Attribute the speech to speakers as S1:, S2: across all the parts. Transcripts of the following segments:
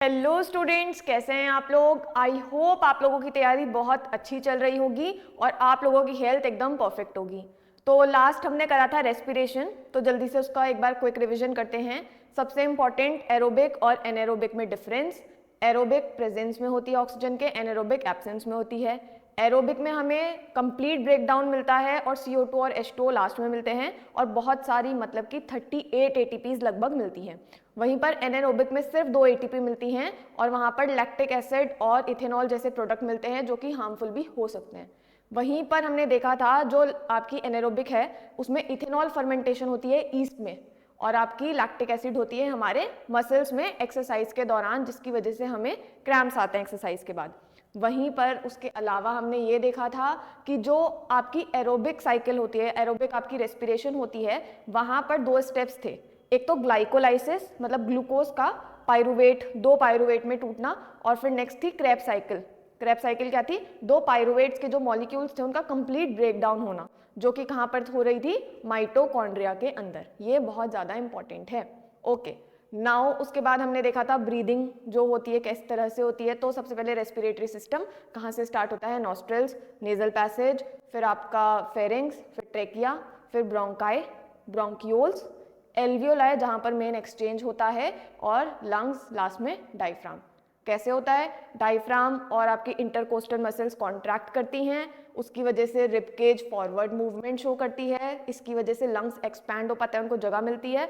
S1: Hello students, कैसे हैं आप लोग। आई होप आप लोगों की तैयारी बहुत अच्छी चल रही होगी और आप लोगों की हेल्थ एकदम परफेक्ट होगी। तो लास्ट हमने करा था रेस्पिरेशन, तो जल्दी से उसका एक बार क्विक रिवीजन करते हैं। सबसे इंपॉर्टेंट एरोबिक और एनारोबिक में डिफरेंस। एरोबिक प्रेजेंस में होती है ऑक्सीजन के, एनारोबिक एब्सेंस में होती है। एरोबिक में हमें कंप्लीट ब्रेकडाउन मिलता है और CO2 और H2O लास्ट में मिलते हैं और बहुत सारी मतलब कि 38 ATPs लगभग मिलती हैं। वहीं पर एनारोबिक में सिर्फ 2 ATP मिलती हैं और वहाँ पर लैक्टिक एसिड और इथेनॉल जैसे प्रोडक्ट मिलते हैं जो कि हार्मफुल भी हो सकते हैं। वहीं पर हमने देखा था जो आपकी एनारोबिक है उसमें इथेनॉल फर्मेंटेशन होती है ईस्ट में और आपकी लैक्टिक एसिड होती है हमारे मसल्स में एक्सरसाइज के दौरान, जिसकी वजह से हमें क्रैम्प्स आते हैं एक्सरसाइज के बाद। वहीं पर उसके अलावा हमने ये देखा था कि जो आपकी एरोबिक साइकिल होती है, एरोबिक आपकी रेस्पिरेशन होती है, वहाँ पर 2 स्टेप्स थे। एक तो ग्लाइकोलाइसिस मतलब ग्लूकोज का पायरुवेट, 2 पायरुवेट में टूटना, और फिर नेक्स्ट थी क्रेब साइकिल। क्रेब साइकिल क्या थी? 2 पायरुवेट्स के जो मॉलिक्यूल्स थे उनका कंप्लीट ब्रेकडाउन होना, जो कि कहाँ पर हो रही थी? माइटोकॉन्ड्रिया के अंदर। ये बहुत ज़्यादा इंपॉर्टेंट है। ओके, नाउ उसके बाद हमने देखा था ब्रीदिंग जो होती है किस तरह से होती है। तो सबसे पहले रेस्पिरेटरी सिस्टम कहाँ से स्टार्ट होता है? नॉस्ट्रल्स, नेजल पैसेज, फिर आपका फेरिंग्स, फिर ट्रेकिया, फिर ब्रोंकाई, ब्रोंकियोल्स, एल्वियोलाई जहाँ पर मेन एक्सचेंज होता है, और लंग्स लास्ट में डायफ्राम। कैसे होता है? डायफ्राम और आपकी इंटरकोस्टल मसल्स कॉन्ट्रैक्ट करती हैं, उसकी वजह से rib cage forward movement show करती है, इसकी वजह से लंग्स एक्सपैंड हो पाते हैं, उनको जगह मिलती है।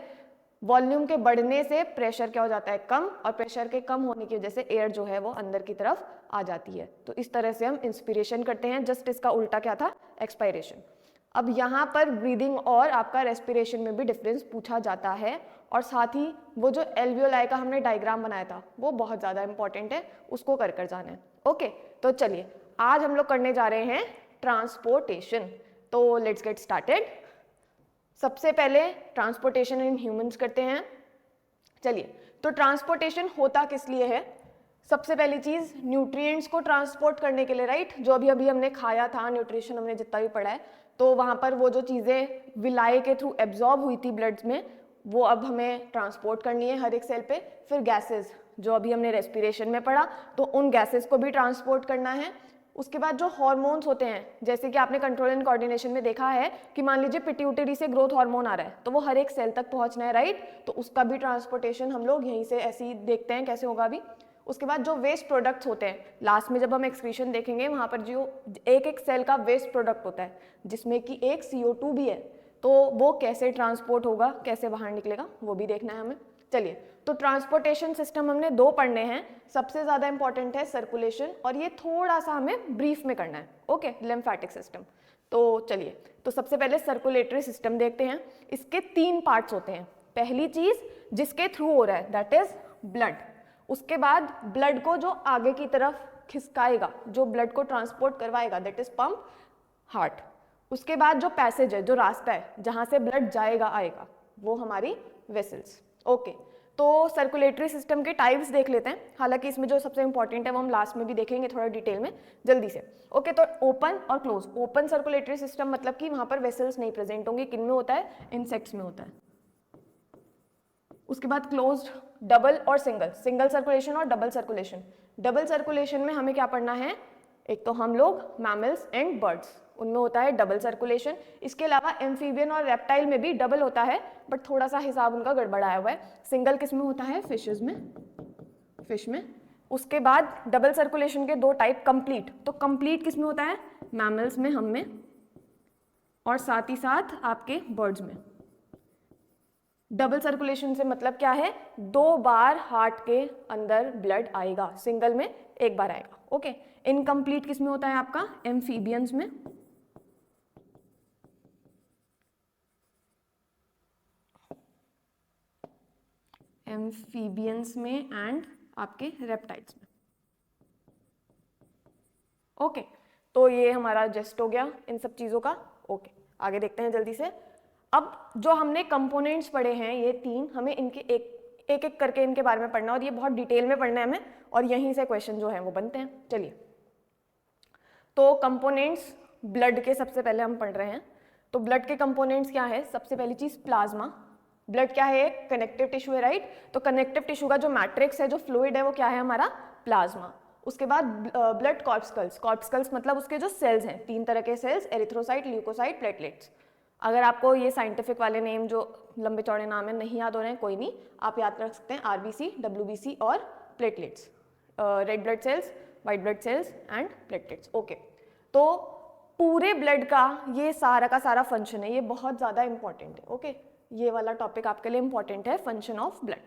S1: वॉल्यूम के बढ़ने से प्रेशर क्या हो जाता है? कम, और प्रेशर के कम होने की वजह से एयर जो है वो अंदर की तरफ आ जाती है। तो इस तरह से हम इंस्पिरेशन करते हैं। जस्ट इसका उल्टा क्या था? एक्सपायरेशन। अब यहाँ पर ब्रीदिंग और आपका रेस्पिरेशन में भी डिफरेंस पूछा जाता है, और साथ ही वो जो एल्वियोलाई का हमने डायग्राम बनाया था वो बहुत ज़्यादा इंपॉर्टेंट है, उसको कर जाना है। ओके, तो चलिए आज हम लोग करने जा रहे हैं ट्रांसपोर्टेशन। तो लेट्स गेट स्टार्टेड। सबसे पहले ट्रांसपोर्टेशन इन ह्यूमंस करते हैं। चलिए, तो ट्रांसपोर्टेशन होता किस लिए है? सबसे पहली चीज न्यूट्रिएंट्स को ट्रांसपोर्ट करने के लिए, राइट। जो अभी अभी हमने खाया था, न्यूट्रिशन हमने जितना भी पढ़ा है, तो वहां पर वो जो चीजें विलाई के थ्रू एब्जॉर्ब हुई थी ब्लड में, वो अब हमें ट्रांसपोर्ट करनी है हर एक सेल पे। फिर गैसेस जो अभी हमने रेस्पिरेशन में पढ़ा, तो उन गैसेस को भी ट्रांसपोर्ट करना है। उसके बाद जो हार्मोन्स होते हैं, जैसे कि आपने कंट्रोल एंड कोऑर्डिनेशन में देखा है कि मान लीजिए पिट्यूटरी से ग्रोथ हार्मोन आ रहा है, तो वो हर एक सेल तक पहुंचना है, राइट। तो उसका भी ट्रांसपोर्टेशन हम लोग यहीं से ऐसे ही देखते हैं कैसे होगा अभी। उसके बाद जो वेस्ट प्रोडक्ट्स होते हैं, लास्ट में जब हम एक्सक्रीशन देखेंगे वहां पर जो एक एक सेल का वेस्ट प्रोडक्ट होता है जिसमें कि एक CO2 भी है, तो वो कैसे ट्रांसपोर्ट होगा, कैसे बाहर निकलेगा, वो भी देखना है हमें। चलिए, तो ट्रांसपोर्टेशन सिस्टम हमने 2 पढ़ने हैं। सबसे ज़्यादा इंपॉर्टेंट है सर्कुलेशन, और ये थोड़ा सा हमें ब्रीफ में करना है। Okay, lymphatic system. तो चलिए, तो सबसे पहले सर्कुलेटरी सिस्टम देखते हैं। इसके 3 पार्ट्स होते हैं। पहली चीज जिसके थ्रू हो रहा है दैट इज ब्लड। उसके बाद ब्लड को जो आगे की तरफ खिसकाएगा, जो ब्लड को ट्रांसपोर्ट करवाएगा, दैट इज पंप, हार्ट। उसके बाद जो पैसेज है, जो रास्ता है जहां से ब्लड जाएगा आएगा, वो हमारी वेसल्स। ओके, तो सर्कुलेटरी सिस्टम के टाइप्स देख लेते हैं। हालांकि इसमें जो सबसे इंपॉर्टेंट है वो हम लास्ट में भी देखेंगे थोड़ा डिटेल में, जल्दी से। ओके, तो ओपन और क्लोज। ओपन सर्कुलेटरी सिस्टम मतलब कि वहां पर वेसल्स नहीं प्रेजेंट होंगे। किन में होता है? इंसेक्ट्स में होता है। उसके बाद क्लोज्ड, डबल और सिंगल। सिंगल सर्कुलेशन और डबल सर्कुलेशन। डबल सर्कुलेशन में हमें क्या पढ़ना है? एक तो हम लोग मैमल्स एंड बर्ड्स, उनमें होता है डबल सर्कुलेशन। इसके अलावा एम्फीबियन और रेप्टाइल में भी डबल होता है, बट थोड़ा सा हिसाब उनका गड़बड़ाया हुआ है। सिंगल किस में होता है? फिशेज में, फिश में। उसके बाद डबल सर्कुलेशन के 2 टाइप, कंप्लीट। तो कंप्लीट किस में होता है? मैमल्स में, हम में, और साथ ही साथ आपके बर्ड्स में। डबल सर्कुलेशन से मतलब क्या है? 2 बार हार्ट के अंदर ब्लड आएगा, सिंगल में 1 बार आएगा। ओके, इनकम्प्लीट किस में होता है आपका? एम्फीबियंस में, एम्फीबियंस में एंड आपके रेप्टाइल्स में। ओके, तो ये हमारा जस्ट हो गया इन सब चीजों का। ओके, आगे देखते हैं जल्दी से। अब जो हमने कंपोनेंट्स पढ़े हैं ये 3, हमें इनके एक एक करके इनके बारे में पढ़ना, और ये बहुत डिटेल में पढ़ना है हमें, और यहीं से क्वेश्चन जो है वो बनते हैं। चलिए, तो कंपोनेंट्स ब्लड के सबसे पहले हम पढ़ रहे हैं। तो ब्लड के कंपोनेंट्स क्या है? सबसे पहली चीज प्लाज्मा, ब्लड क्या है? एक कनेक्टिव टिश्यू है, राइट? तो कनेक्टिव टिश्यू का जो मैट्रिक्स है, जो फ्लूइड है, वो क्या है हमारा? प्लाज्मा। उसके बाद ब्लड कॉर्पस्कल्स, कॉर्पस्कल्स मतलब उसके जो सेल्स हैं, 3 तरह के सेल्स, एरिथ्रोसाइट, ल्यूकोसाइट, प्लेटलेट्स। अगर आपको ये साइंटिफिक वाले नेम जो लंबे चौड़े नाम है नहीं याद हो रहे हैं, कोई नहीं, आप याद रख सकते हैं आरबीसी, डब्ल्यूबीसी और platelets, red blood cells, white blood cells and platelets. Okay, तो पूरे ब्लड का ये सारा का सारा फंक्शन है, ये बहुत ज़्यादा इंपॉर्टेंट है। ओके, ये वाला टॉपिक आपके लिए इंपॉर्टेंट है, फंक्शन ऑफ ब्लड।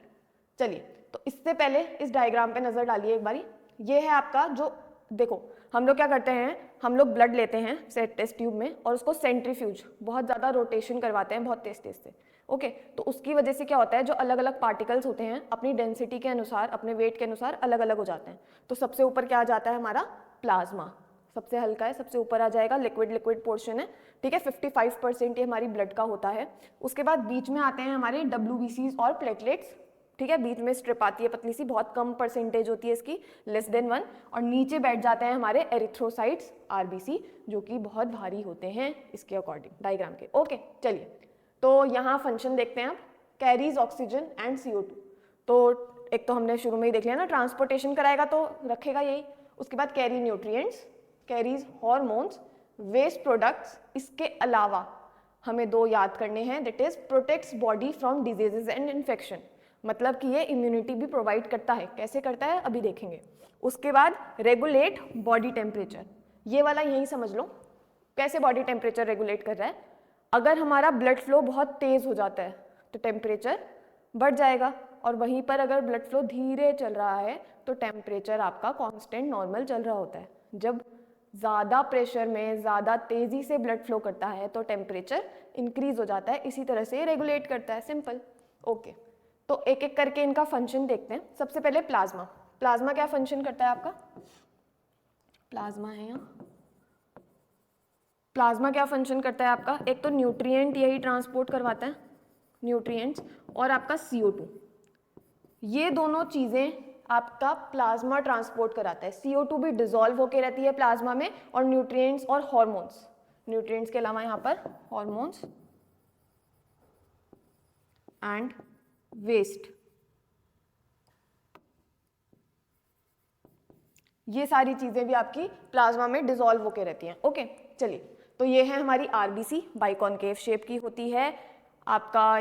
S1: चलिए, तो इससे पहले इस डायग्राम पे नज़र डालिए एक बारी। ये है आपका जो, देखो हम लोग क्या करते हैं, हम लोग ब्लड लेते हैं टेस्ट ट्यूब में और उसको सेंट्रीफ्यूज, बहुत ज़्यादा रोटेशन करवाते हैं, बहुत तेज तेज से। ओके, तो उसकी वजह से क्या होता है, जो अलग अलग पार्टिकल्स होते हैं अपनी डेंसिटी के अनुसार, अपने वेट के अनुसार अलग अलग हो जाते हैं। तो सबसे ऊपर क्या आ जाता है हमारा? प्लाज्मा। सबसे हल्का है, सबसे ऊपर आ जाएगा, लिक्विड लिक्विड पोर्शन है, ठीक है, 55% ये हमारी ब्लड का होता है। उसके बाद बीच में आते हैं हमारे WBCs और प्लेटलेट्स, ठीक है, बीच में स्ट्रिप आती है पतली सी, बहुत कम परसेंटेज होती है इसकी, <1, और नीचे बैठ जाते हैं हमारे एरिथ्रोसाइट्स, RBC, जो कि बहुत भारी होते हैं इसके अकॉर्डिंग डायग्राम के। ओके, चलिए, तो यहाँ फंक्शन देखते हैं आप, कैरीज ऑक्सीजन एंड CO2। तो एक तो हमने शुरू में ही देख लिया ना, ट्रांसपोर्टेशन कराएगा तो रखेगा यही। उसके बाद carry nutrients, carries hormones, waste products. इसके अलावा हमें 2 याद करने हैं, that is protects body from diseases and infection, मतलब कि ये इम्यूनिटी भी प्रोवाइड करता है। कैसे करता है अभी देखेंगे। उसके बाद रेगुलेट बॉडी टेम्परेचर, ये वाला यही समझ लो, कैसे बॉडी टेम्परेचर रेगुलेट कर रहा है। अगर हमारा ब्लड फ्लो बहुत तेज हो जाता है तो टेम्परेचर बढ़ जाएगा, और वहीं पर अगर ब्लड फ्लो धीरे चल रहा है तो टेम्परेचर आपका कांस्टेंट नॉर्मल चल रहा होता है। जब ज़्यादा प्रेशर में ज़्यादा तेज़ी से ब्लड फ्लो करता है तो टेम्परेचर इंक्रीज हो जाता है, इसी तरह से रेगुलेट करता है, सिंपल। ओके, तो एक एक करके इनका फंक्शन देखते हैं। सबसे पहले प्लाज्मा, प्लाज्मा क्या फंक्शन करता है आपका? प्लाज्मा है यहाँ, प्लाज्मा क्या फंक्शन करता है आपका? एक तो न्यूट्रिएंट यही ट्रांसपोर्ट करवाता है, न्यूट्रिएंट्स, और आपका CO2, ये दोनों चीज़ें आपका प्लाज्मा ट्रांसपोर्ट कराता है। CO2 भी डिसॉल्व होकर रहती है प्लाज्मा में, और न्यूट्रिएंट्स और हॉर्मोन्स, न्यूट्रिएंट्स के अलावा यहाँ पर हॉर्मोन्स एंड वेस्ट, ये सारी चीजें भी आपकी प्लाज्मा में डिसॉल्व होकर रहती हैं। ओके, चलिए, तो ये है हमारी RBC, बाइकॉनकेव शेप की होती है आपका,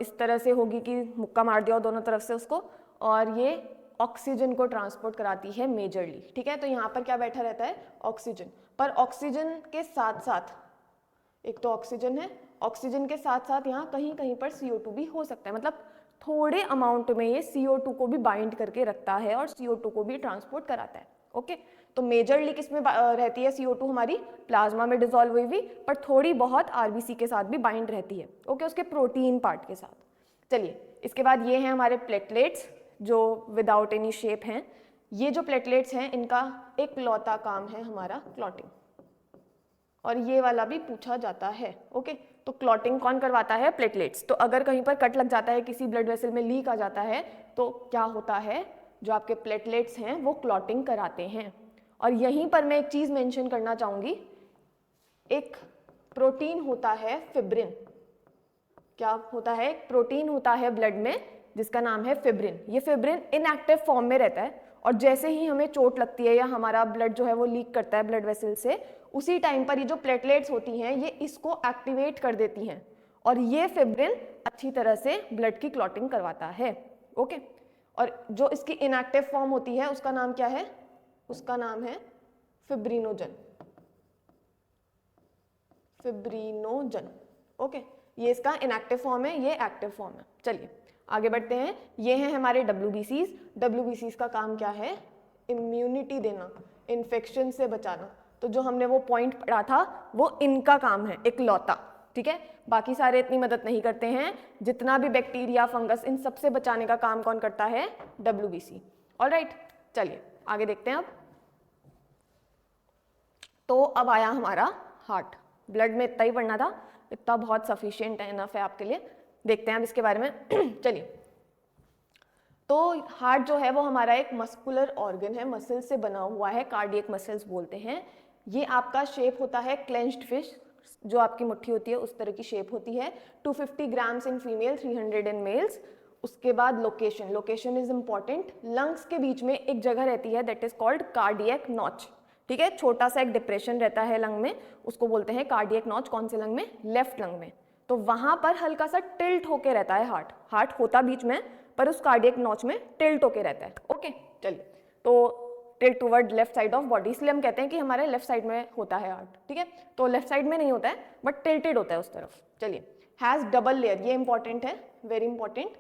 S1: इस तरह से होगी कि मुक्का मार दिया दोनों तरफ से उसको, और ये ऑक्सीजन को ट्रांसपोर्ट कराती है मेजरली, ठीक है। तो यहाँ पर क्या बैठा रहता है? ऑक्सीजन। पर ऑक्सीजन के साथ साथ, एक तो ऑक्सीजन है, ऑक्सीजन के साथ साथ यहाँ कहीं कहीं पर CO2 भी हो सकता है, मतलब थोड़े अमाउंट में ये CO2 को भी बाइंड करके रखता है और CO2 को भी ट्रांसपोर्ट कराता है। ओके, तो मेजरली किस में रहती है CO2 हमारी? प्लाज्मा में डिसॉल्व हुई हुई, पर थोड़ी बहुत RBC के साथ भी बाइंड रहती है। ओके, उसके प्रोटीन पार्ट के साथ। चलिए, इसके बाद ये हैं हमारे प्लेटलेट्स जो विदाउट एनी शेप हैं। ये जो प्लेटलेट्स हैं इनका एक लौता काम है हमारा क्लॉटिंग, और ये वाला भी पूछा जाता है। ओके, तो क्लॉटिंग कौन करवाता है? प्लेटलेट्स। तो अगर कहीं पर कट लग जाता है, किसी ब्लड वेसल में लीक आ जाता है, तो क्या होता है, जो आपके प्लेटलेट्स हैं वो क्लॉटिंग कराते हैं। और यहीं पर मैं एक चीज़ मेंशन करना चाहूँगी, एक प्रोटीन होता है फिब्रिन। क्या होता है? एक प्रोटीन होता है ब्लड में जिसका नाम है फिब्रिन। ये फिब्रिन इनएक्टिव फॉर्म में रहता है, और जैसे ही हमें चोट लगती है या हमारा ब्लड जो है वो लीक करता है ब्लड वेसल से, उसी टाइम पर ये जो प्लेटलेट्स होती हैं ये इसको एक्टिवेट कर देती हैं, और ये फिब्रिन अच्छी तरह से ब्लड की क्लॉटिंग करवाता है। ओके, और जो इसकी इनएक्टिव फॉर्म होती है उसका नाम क्या है? उसका नाम है फिब्रिनोजन। फिब्रिनोजन। ओके, ये इसका इनएक्टिव फॉर्म है, ये एक्टिव फॉर्म है। चलिए आगे बढ़ते हैं। ये हैं हमारे WBCs। WBCs का काम क्या है? इम्यूनिटी देना, इन्फेक्शन से बचाना। तो जो हमने वो पॉइंट पढ़ा था वो इनका काम है, एक लौता, ठीक है। बाकी सारे इतनी मदद नहीं करते हैं। जितना भी बैक्टीरिया, फंगस, इन सब से बचाने का काम कौन करता है? WBC। ऑलराइट, चलिए आगे देखते हैं अब। तो अब आया हमारा हार्ट। ब्लड में इतना ही पढ़ना था, इतना बहुत सफिशिएंट है, इनफ है आपके लिए। देखते हैं अब इसके बारे में। चलिए, तो हार्ट जो है वो हमारा एक मस्कुलर ऑर्गन है, मसल से बना हुआ है, कार्डियक मसल्स बोलते हैं। ये आपका शेप होता है क्लेंच्ड फिश, जो आपकी मुट्ठी होती है उस तरह की शेप होती है। 250 grams in female, 300 in males. उसके बाद location, location is important. Lungs के बीच में एक जगह रहती है that is called cardiac notch, ठीक है। छोटा सा एक डिप्रेशन रहता है लंग में, उसको बोलते हैं कार्डियक नॉच। कौन से लंग में? लेफ्ट लंग में। तो वहां पर हल्का सा टिल्ट होके रहता है हार्ट, हार्ट होता बीच में पर उस कार्डियक नॉच में टिल्ट होके रहता है। ओके, चलिए, तो tilt toward left side of body, इसलिए हम कहते हैं कि हमारे लेफ्ट साइड में होता है हार्ट, ठीक है। तो लेफ्ट साइड में नहीं होता है बट टिल्टेड होता है उस तरफ। चलिए, हैज डबल लेयर, ये इंपॉर्टेंट है, very important.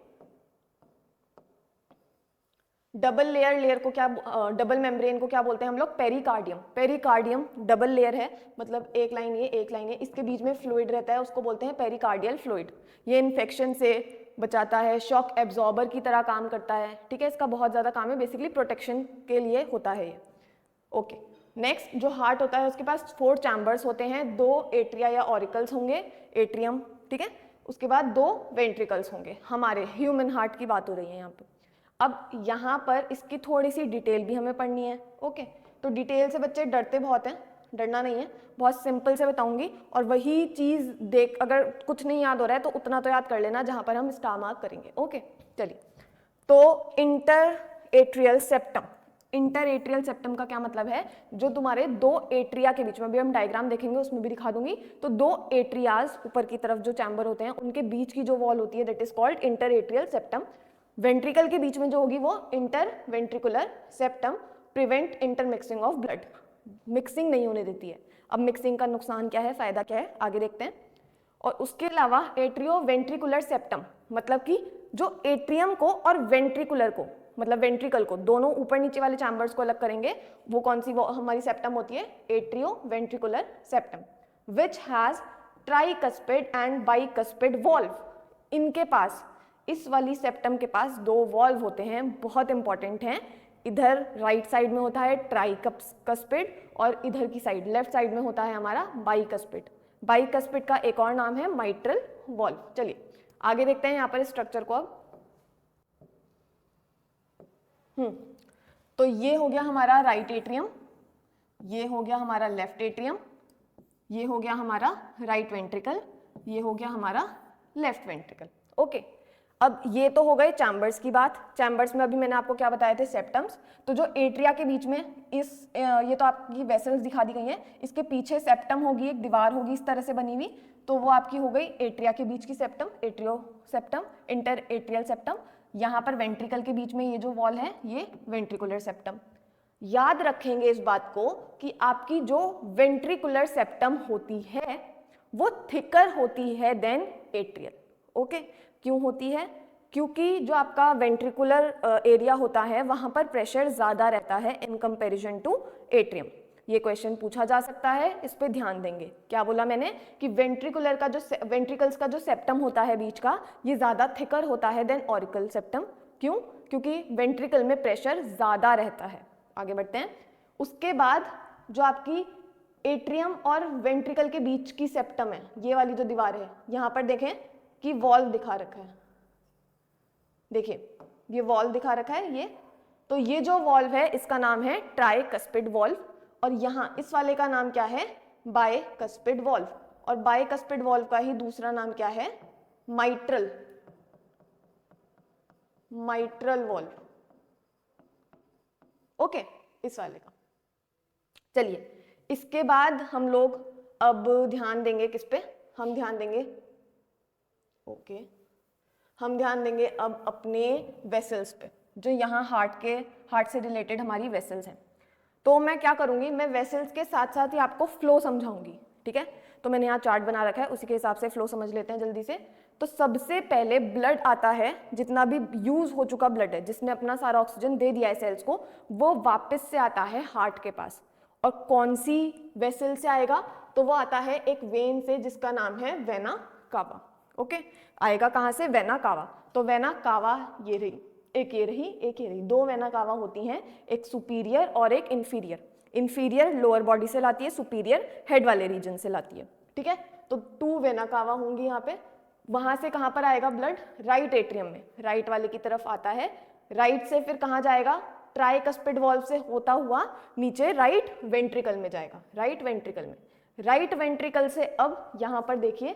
S1: Double layer, layer को क्या, डबल मेम्ब्रेन को क्या बोलते हैं हम लोग? पेरिकार्डियम। पेरिकार्डियम डबल लेयर है, मतलब एक लाइन ये एक लाइन ये, इसके बीच में फ्लूइड रहता है, उसको बोलते हैं पेरिकार्डियल फ्लूइड। ये इन्फेक्शन से बचाता है, शॉक एब्जॉर्बर की तरह काम करता है, ठीक है। इसका बहुत ज़्यादा काम है, बेसिकली प्रोटेक्शन के लिए होता है ये। ओके, नेक्स्ट, जो हार्ट होता है उसके पास 4 चैम्बर्स होते हैं, 2 एट्रिया या ऑरिकल्स होंगे, एट्रियम, ठीक है। उसके बाद 2 वेंट्रिकल्स होंगे। हमारे ह्यूमन हार्ट की बात हो रही है यहाँ पे। अब यहाँ पर इसकी थोड़ी सी डिटेल भी हमें पढ़नी है। ओके, तो डिटेल से बच्चे डरते बहुत हैं, डरना नहीं है, बहुत सिंपल से बताऊंगी। और वही चीज़ देख, अगर कुछ नहीं याद हो रहा है तो उतना तो याद कर लेना जहाँ पर हम स्टार मार्क करेंगे। ओके, चलिए, तो inter atrial septum. Inter atrial septum का क्या मतलब है? जो तुम्हारे 2 एट्रिया के बीच में, अभी हम डायग्राम देखेंगे उसमें भी दिखा दूंगी, तो 2 एट्रियाज ऊपर की तरफ जो चैम्बर होते हैं उनके बीच की जो वॉल होती है that is called inter atrial septum. Ventricle के बीच में जो होगी वो inter ventricular septum, prevent intermixing of blood, mixing नहीं होने देती है। अब मिक्सिंग का नुकसान क्या है, फायदा क्या है, आगे देखते हैं। और उसके अलावा एट्रियो वेंट्रिकुलर सेप्टम, मतलब कि जो एट्रियम को और वेंट्रिकुलर को, मतलब वेंट्रिकल को, दोनों ऊपर नीचे वाले चैम्बर्स को अलग करेंगे, वो कौन सी वो हमारी सेप्टम होती है? Atrio ventricular septum, which has tricuspid and bicuspid valve. इनके पास, इस वाली सेप्टम के पास 2 वॉल्व होते हैं, बहुत इंपॉर्टेंट हैं। इधर राइट साइड में होता है ट्राइकस्पिड और इधर की साइड लेफ्ट साइड में होता है हमारा बाइकस्पिड। बाइकस्पिड का एक और नाम है माइट्रल वॉल्व। चलिए आगे देखते हैं यहाँ पर स्ट्रक्चर को अब। तो ये हो गया हमारा राइट एट्रियम, ये हो गया हमारा लेफ्ट एट्रियम, ये हो गया हमारा राइट वेंट्रिकल, ये हो गया हमारा लेफ्ट वेंट्रिकल। ओके, अब ये तो हो गए चैम्बर्स की बात। चैम्बर्स में अभी मैंने आपको क्या बताए थे? सेप्टम्स। तो जो एट्रिया के बीच में ये तो आपकी वेसल्स दिखा दी गई हैं, इसके पीछे सेप्टम होगी, एक दीवार होगी इस तरह से बनी हुई, तो वो आपकी हो गई एट्रिया के बीच की septum, atrio septum, inter atrial septum. यहाँ पर वेंट्रिकल के बीच में ये जो वॉल है ये वेंट्रिकुलर सेप्टम। याद रखेंगे इस बात को कि आपकी जो वेंट्रिकुलर सेप्टम होती है वो थिकर होती है देन एट्रियल। ओके, क्यों होती है? क्योंकि जो आपका वेंट्रिकुलर एरिया होता है वहां पर प्रेशर ज्यादा रहता है इन कंपैरिजन टू एट्रियम। ये क्वेश्चन पूछा जा सकता है, इस पे ध्यान देंगे। क्या बोला मैंने? कि वेंट्रिकुलर का जो वेंट्रिकल्स का जो सेप्टम होता है बीच का, ये ज्यादा थिकर होता है देन ऑरिकल सेप्टम। क्यों? क्योंकि वेंट्रिकल में प्रेशर ज्यादा रहता है। आगे बढ़ते हैं। उसके बाद जो आपकी एट्रियम और वेंट्रिकल के बीच की सेप्टम है, ये वाली जो दीवार है, यहाँ पर देखें कि वॉल्व दिखा रखा है, देखिए ये वॉल्व दिखा रखा है ये। तो ये जो वॉल्व है इसका नाम है ट्राइकस्पिड वॉल्व, और यहाँ इस वाले का नाम क्या है? Bicuspid valve. और बाइकस्पिड वॉल्व का ही दूसरा नाम क्या है? Mitral, mitral valve. ओके, इस वाले का। चलिए इसके बाद हम लोग अब ध्यान देंगे किस पे? हम ध्यान देंगे हम ध्यान देंगे अब अपने वेसल्स पे, जो यहाँ हार्ट से रिलेटेड हमारी वेसल्स हैं। तो मैं क्या करूँगी, मैं वेसल्स के साथ साथ ही आपको फ्लो समझाऊंगी, ठीक है। तो मैंने यहाँ चार्ट बना रखा है, उसी के हिसाब से फ्लो समझ लेते हैं जल्दी से। तो सबसे पहले ब्लड आता है, जितना भी यूज हो चुका ब्लड है, जिसने अपना सारा ऑक्सीजन दे दिया है सेल्स को, वो वापस से आता है हार्ट के पास। और कौन सी वेसल से आएगा? तो वो आता है एक वेन से जिसका नाम है वेना कावा। ओके, आएगा कहाँ से? Vena cava. तो वेना कावा ये रही, एक ये रही, एक ये रही, 2 वेना कावा होती हैं, एक सुपीरियर और एक इंफीरियर। इंफीरियर लोअर बॉडी से लाती है, सुपीरियर हेड वाले रीजन से लाती है, ठीक है। तो 2 वेना कावा होंगी यहाँ पे। वहां से कहाँ पर आएगा ब्लड? राइट एट्रियम में, राइट वाले की तरफ आता है। राइट से फिर कहाँ जाएगा? ट्राइकस्पिड वॉल्व से होता हुआ नीचे राइट वेंट्रिकल में जाएगा, राइट वेंट्रिकल में। राइट वेंट्रिकल से अब यहाँ पर देखिए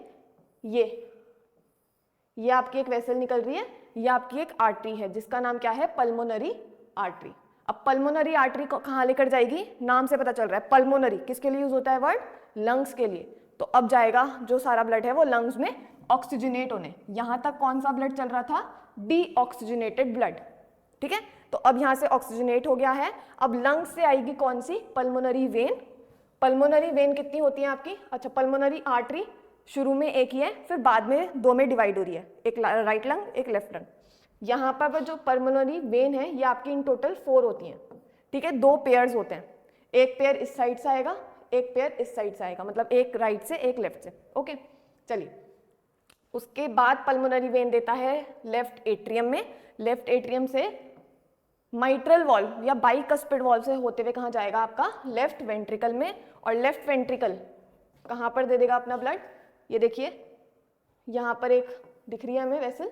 S1: ये आपकी एक वेसल निकल रही है, ये आपकी एक आर्टरी है जिसका नाम क्या है, पल्मोनरी आर्टरी। अब पल्मोनरी आर्टरी को कहाँ लेकर जाएगी, नाम से पता चल रहा है पल्मोनरी किसके लिए यूज होता है वर्ड, लंग्स के लिए। तो अब जाएगा जो सारा ब्लड है वो लंग्स में ऑक्सीजनेट होने। यहाँ तक कौन सा ब्लड चल रहा था, डीऑक्सीजनेटेड ब्लड, ठीक है। तो अब यहाँ से ऑक्सीजनेट हो गया है। अब लंग्स से आएगी कौन सी, पल्मोनरी वेन। पल्मोनरी वेन कितनी होती है आपकी, अच्छा पल्मोनरी आर्टरी शुरू में एक ही है, फिर बाद में दो में डिवाइड हो रही है, एक राइट लंग एक लेफ्ट लंग। यहाँ पर जो पल्मोनरी वेन है ये आपकी इन टोटल 4 होती हैं, ठीक है। 2 पेयर्स होते हैं, एक पेयर इस साइड से आएगा, एक पेयर इस साइड से आएगा, मतलब एक राइट से एक लेफ्ट से, ओके। चलिए उसके बाद पल्मोनरी वेन देता है लेफ्ट एट्रियम में, लेफ्ट एट्रियम से माइट्रल वॉल्व या बाइकस्पिड वॉल्व से होते हुए कहाँ जाएगा आपका, लेफ्ट वेंट्रिकल में। और लेफ्ट वेंट्रिकल कहाँ पर दे देगा अपना ब्लड, ये देखिए यहाँ पर एक दिख रही है हमें वेसल,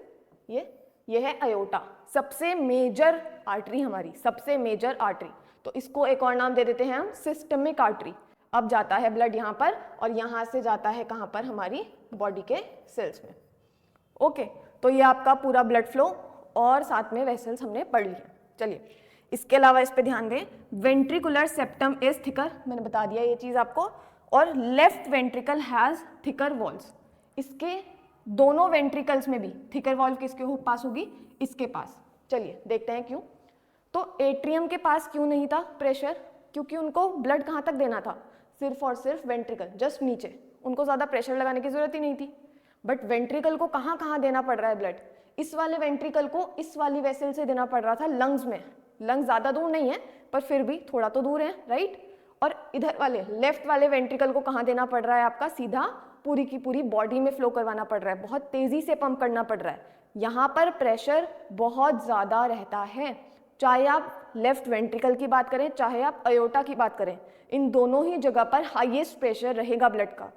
S1: ये है अयोटा, सबसे मेजर आर्टरी हमारी, सबसे मेजर आर्टरी। तो इसको एक और नाम दे देते हैं हम, सिस्टमिक आर्टरी। अब जाता है ब्लड यहाँ पर और यहाँ से जाता है कहाँ पर, हमारी बॉडी के सेल्स में, ओके। तो ये आपका पूरा ब्लड फ्लो और साथ में वेसल्स हमने पढ़ लिए। चलिए इसके अलावा इस पे ध्यान दें, वेंट्रिकुलर सेप्टम इज थिकर, मैंने बता दिया ये चीज़ आपको, और left ventricle has thicker walls. इसके दोनों वेंट्रिकल्स में भी थिकर वॉल्व किसके पास होगी, इसके पास। चलिए देखते हैं क्यों। तो एट्रियम के पास क्यों नहीं था प्रेशर, क्योंकि उनको ब्लड कहाँ तक देना था, सिर्फ और सिर्फ वेंट्रिकल, जस्ट नीचे, उनको ज़्यादा प्रेशर लगाने की जरूरत ही नहीं थी। बट वेंट्रिकल को कहाँ कहाँ देना पड़ रहा है ब्लड, इस वाले वेंट्रिकल को इस वाली वेसल से देना पड़ रहा था लंग्स में। लंग्स ज़्यादा दूर नहीं है पर फिर भी थोड़ा तो दूर है, राइट। और इधर वाले लेफ्ट वाले वेंट्रिकल को कहाँ देना पड़ रहा है आपका, सीधा पूरी की पूरी बॉडी में फ्लो करवाना पड़ रहा है, बहुत तेजी से पंप करना पड़ रहा है। यहाँ पर प्रेशर बहुत ज़्यादा रहता है, चाहे आप लेफ्ट वेंट्रिकल की बात करें चाहे आप अयोटा की बात करें, इन दोनों ही जगह पर हाईएस्ट प्रेशर रहेगा ब्लड का।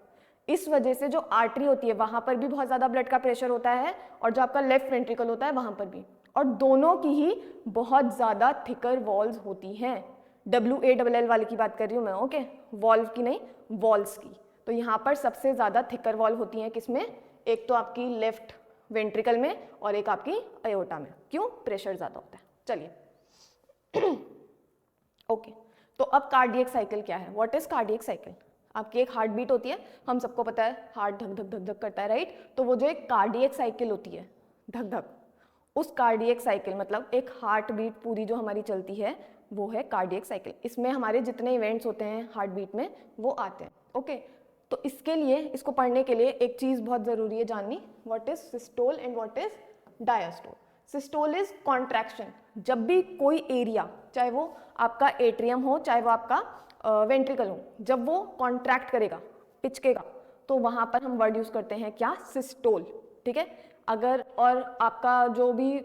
S1: इस वजह से जो आर्टरी होती है वहाँ पर भी बहुत ज़्यादा ब्लड का प्रेशर होता है, और जो आपका लेफ्ट वेंट्रिकल होता है वहाँ पर भी, और दोनों की ही बहुत ज़्यादा थिकर वॉल्स होती हैं। WALL वाली की बात कर रही हूँ मैं, ओके, वॉल्व की नहीं, वॉल्स की। तो यहाँ पर सबसे ज़्यादा थिकर वॉल्व होती हैं किसमें, एक तो आपकी लेफ्ट वेंट्रिकल में और एक आपकी अयोटा में। क्यों, प्रेशर ज़्यादा होता है। चलिए ओके, तो अब कार्डियक साइकिल क्या है, व्हाट इज कार्डियक साइकिल। आपकी एक हार्ट बीट होती है, हम सबको पता है हार्ट धक धक धक धक करता है, राइट। तो वो जो एक कार्डियक साइकिल होती है, धक धक, उस कार्डियक साइकिल मतलब एक हार्ट बीट पूरी जो हमारी चलती है वो है कार्डियक साइकिल। इसमें हमारे जितने इवेंट्स होते हैं हार्ट बीट में वो आते हैं, ओके। तो इसके लिए, इसको पढ़ने के लिए एक चीज़ बहुत ज़रूरी है जाननी, what is systole and what is diastole. Systole is contraction, जब भी कोई एरिया, चाहे वो आपका एट्रियम हो चाहे वो आपका वेंट्रिकल हो, जब वो कॉन्ट्रैक्ट करेगा, पिचकेगा, तो वहाँ पर हम वर्ड यूज़ करते हैं क्या, सिस्टोल, ठीक है। अगर और आपका जो भी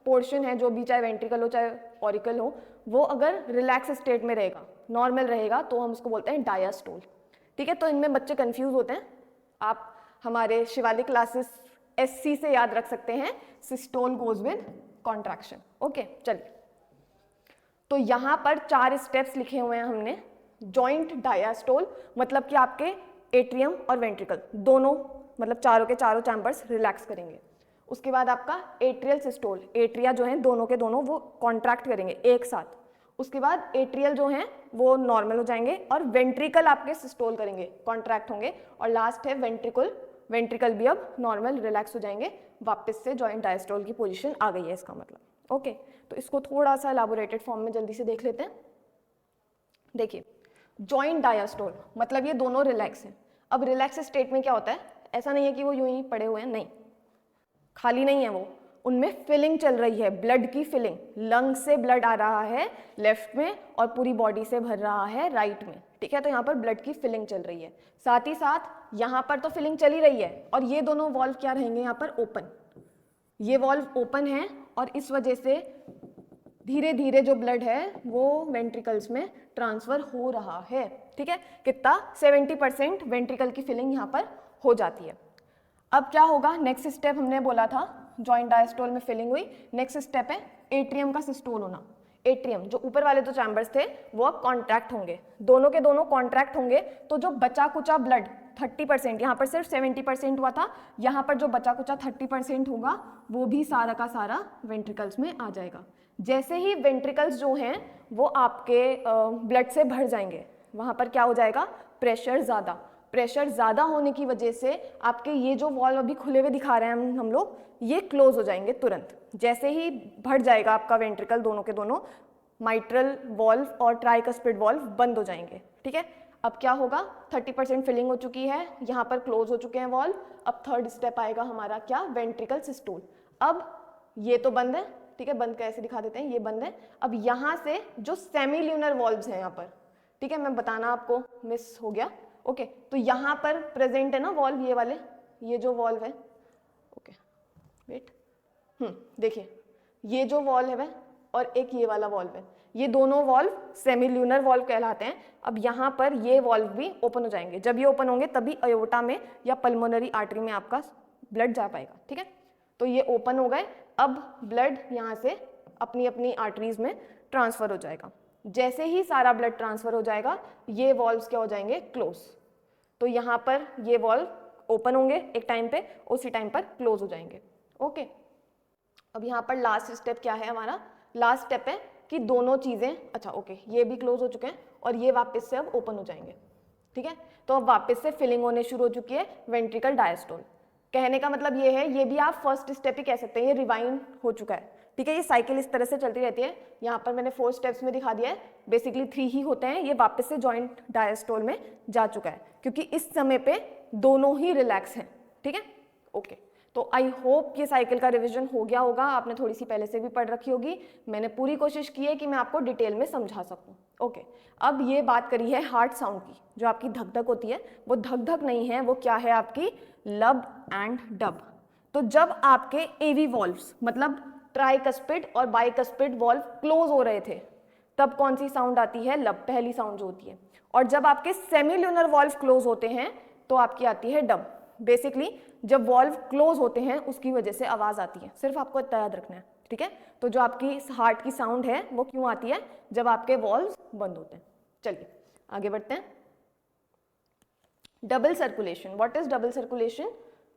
S1: पोर्शन है, जो भी चाहे वेंट्रिकल हो चाहे ऑरिकल हो, वो अगर रिलैक्स स्टेट में रहेगा, नॉर्मल रहेगा, तो हम उसको बोलते हैं डायस्टोल, ठीक है। तो इनमें बच्चे कंफ्यूज होते हैं, आप हमारे शिवालिक क्लासेस SC से याद रख सकते हैं, systole goes with contraction, okay. चलिए, तो यहाँ पर 4 स्टेप्स लिखे हुए हैं हमने। जॉइंट डायस्टोल मतलब कि आपके एट्रियम और वेंट्रिकल दोनों, मतलब चारों के चारों चैम्बर्स रिलैक्स करेंगे। उसके बाद आपका एट्रियल सिस्टोल, एट्रिया जो हैं दोनों के दोनों वो कॉन्ट्रैक्ट करेंगे एक साथ। उसके बाद एट्रियल जो हैं वो नॉर्मल हो जाएंगे, और वेंट्रिकल आपके सिस्टोल करेंगे, कॉन्ट्रैक्ट होंगे। और लास्ट है वेंट्रिकल, वेंट्रिकल भी अब नॉर्मल रिलैक्स हो जाएंगे, वापस से जॉइंट डायस्टोल की पोजीशन आ गई है इसका मतलब, ओके। तो इसको थोड़ा सा एलैबोरेटेड फॉर्म में जल्दी से देख लेते हैं। देखिए, जॉइंट डायस्टोल मतलब ये दोनों रिलैक्स हैं। अब रिलैक्स स्टेट में क्या होता है, ऐसा नहीं है कि वो यूं ही पड़े हुए हैं, नहीं, खाली नहीं है वो, उनमें फिलिंग चल रही है, ब्लड की फिलिंग, लंग से ब्लड आ रहा है लेफ्ट में और पूरी बॉडी से भर रहा है राइट में, ठीक है। तो यहाँ पर ब्लड की फिलिंग चल रही है, साथ ही साथ यहाँ पर तो फिलिंग चल ही रही है, और ये दोनों वॉल्व क्या रहेंगे यहाँ पर, ओपन। ये वॉल्व ओपन है और इस वजह से धीरे धीरे जो ब्लड है वो वेंट्रिकल्स में ट्रांसफर हो रहा है, ठीक है। कितना, 70% वेंट्रिकल की फिलिंग यहाँ पर हो जाती है। अब क्या होगा, नेक्स्ट स्टेप हमने बोला था जॉइंट डायस्टोल में फिलिंग हुई, नेक्स्ट स्टेप है एट्रियम का सिस्टोल होना। एट्रियम, जो ऊपर वाले जो चैम्बर्स थे वो अब कॉन्ट्रैक्ट होंगे, दोनों के दोनों कॉन्ट्रैक्ट होंगे, तो जो बचा कुचा ब्लड 30%, यहाँ पर सिर्फ 70% हुआ था, यहाँ पर जो बचा कुचा 30% होगा वो भी सारा का सारा वेंट्रिकल्स में आ जाएगा। जैसे ही वेंट्रिकल्स जो हैं वो आपके ब्लड से भर जाएंगे, वहाँ पर क्या हो जाएगा, प्रेशर ज़्यादा होने की वजह से आपके ये जो वॉल्व अभी खुले हुए दिखा रहे हैं हम लोग, ये क्लोज हो जाएंगे तुरंत। जैसे ही भर जाएगा आपका वेंट्रिकल, दोनों के दोनों माइट्रल वॉल्व और ट्राइकस्पिड वॉल्व बंद हो जाएंगे, ठीक है। अब क्या होगा, 30% फिलिंग हो चुकी है, यहाँ पर क्लोज हो चुके हैं वॉल्व। अब थर्ड स्टेप आएगा हमारा क्या, वेंट्रिकल सिस्टोल। अब ये तो बंद है, ठीक है, बंद कैसे दिखा देते हैं, ये बंद है। अब यहाँ से जो सेमील्यूनर वॉल्व्स हैं यहाँ पर, ठीक है, मैं बताना आपको मिस हो गया, ओके। तो यहाँ पर प्रेजेंट है ना वॉल्व, ये वाले, ये जो वॉल्व है, ओके वेट, देखिए ये जो वॉल्व है वह और एक ये वाला वॉल्व है, ये दोनों वॉल्व सेमील्यूनर वॉल्व कहलाते हैं। अब यहाँ पर ये वॉल्व भी ओपन हो जाएंगे, जब ये ओपन होंगे तभी अयोर्टा में या पल्मोनरी आर्टरी में आपका ब्लड जा पाएगा, ठीक है। तो ये ओपन हो गए, अब ब्लड यहाँ से अपनी अपनी आर्टरीज में ट्रांसफर हो जाएगा। जैसे ही सारा ब्लड ट्रांसफर हो जाएगा, ये वॉल्व्स क्या हो जाएंगे, क्लोज। तो यहाँ पर ये वॉल्व ओपन होंगे एक टाइम पे, उसी टाइम पर क्लोज हो जाएंगे, ओके। अब यहाँ पर लास्ट स्टेप क्या है हमारा, लास्ट स्टेप है कि दोनों चीज़ें, अच्छा ओके, ये भी क्लोज हो चुके हैं और ये वापस से अब ओपन हो जाएंगे, ठीक है। तो अब वापस से फिलिंग होने शुरू हो चुकी है वेंट्रिकल डायस्टोल। कहने का मतलब ये है, ये भी आप फर्स्ट स्टेप ही कह सकते हैं, ये रिवाइंड हो चुका है, ठीक है। ये साइकिल इस तरह से चलती रहती है, यहाँ पर मैंने 4 स्टेप्स में दिखा दिया है, बेसिकली 3 ही होते हैं। ये वापस से जॉइंट डायस्टोल में जा चुका है क्योंकि इस समय पे दोनों ही रिलैक्स हैं, ठीक है, ओके। तो आई होप ये साइकिल का रिवीजन हो गया होगा, आपने थोड़ी सी पहले से भी पढ़ रखी होगी। मैंने पूरी कोशिश की है कि मैं आपको डिटेल में समझा सकूं, ओके। अब ये बात करी है हार्ट साउंड की, जो आपकी धक धक होती है वो धक धक नहीं है, वो क्या है आपकी लब एंड डब। तो जब आपके एवी वॉल्व्स मतलब ट्राइकस्पिड और बाइकस्पिड वॉल्व क्लोज हो रहे थे, तब कौन सी साउंड आती है, लब, पहली साउंड जो होती है। और जब आपके सेमील्यूनर वॉल्व क्लोज होते हैं तो आपकी आती है डब। बेसिकली जब वॉल्व क्लोज होते हैं उसकी वजह से आवाज आती है, सिर्फ आपको इतना याद रखना है, ठीक है। तो जो आपकी हार्ट की साउंड है वो क्यों आती है, जब आपके वॉल्व्स बंद होते हैं। चलिए आगे बढ़ते हैं। Double circulation, what is double circulation.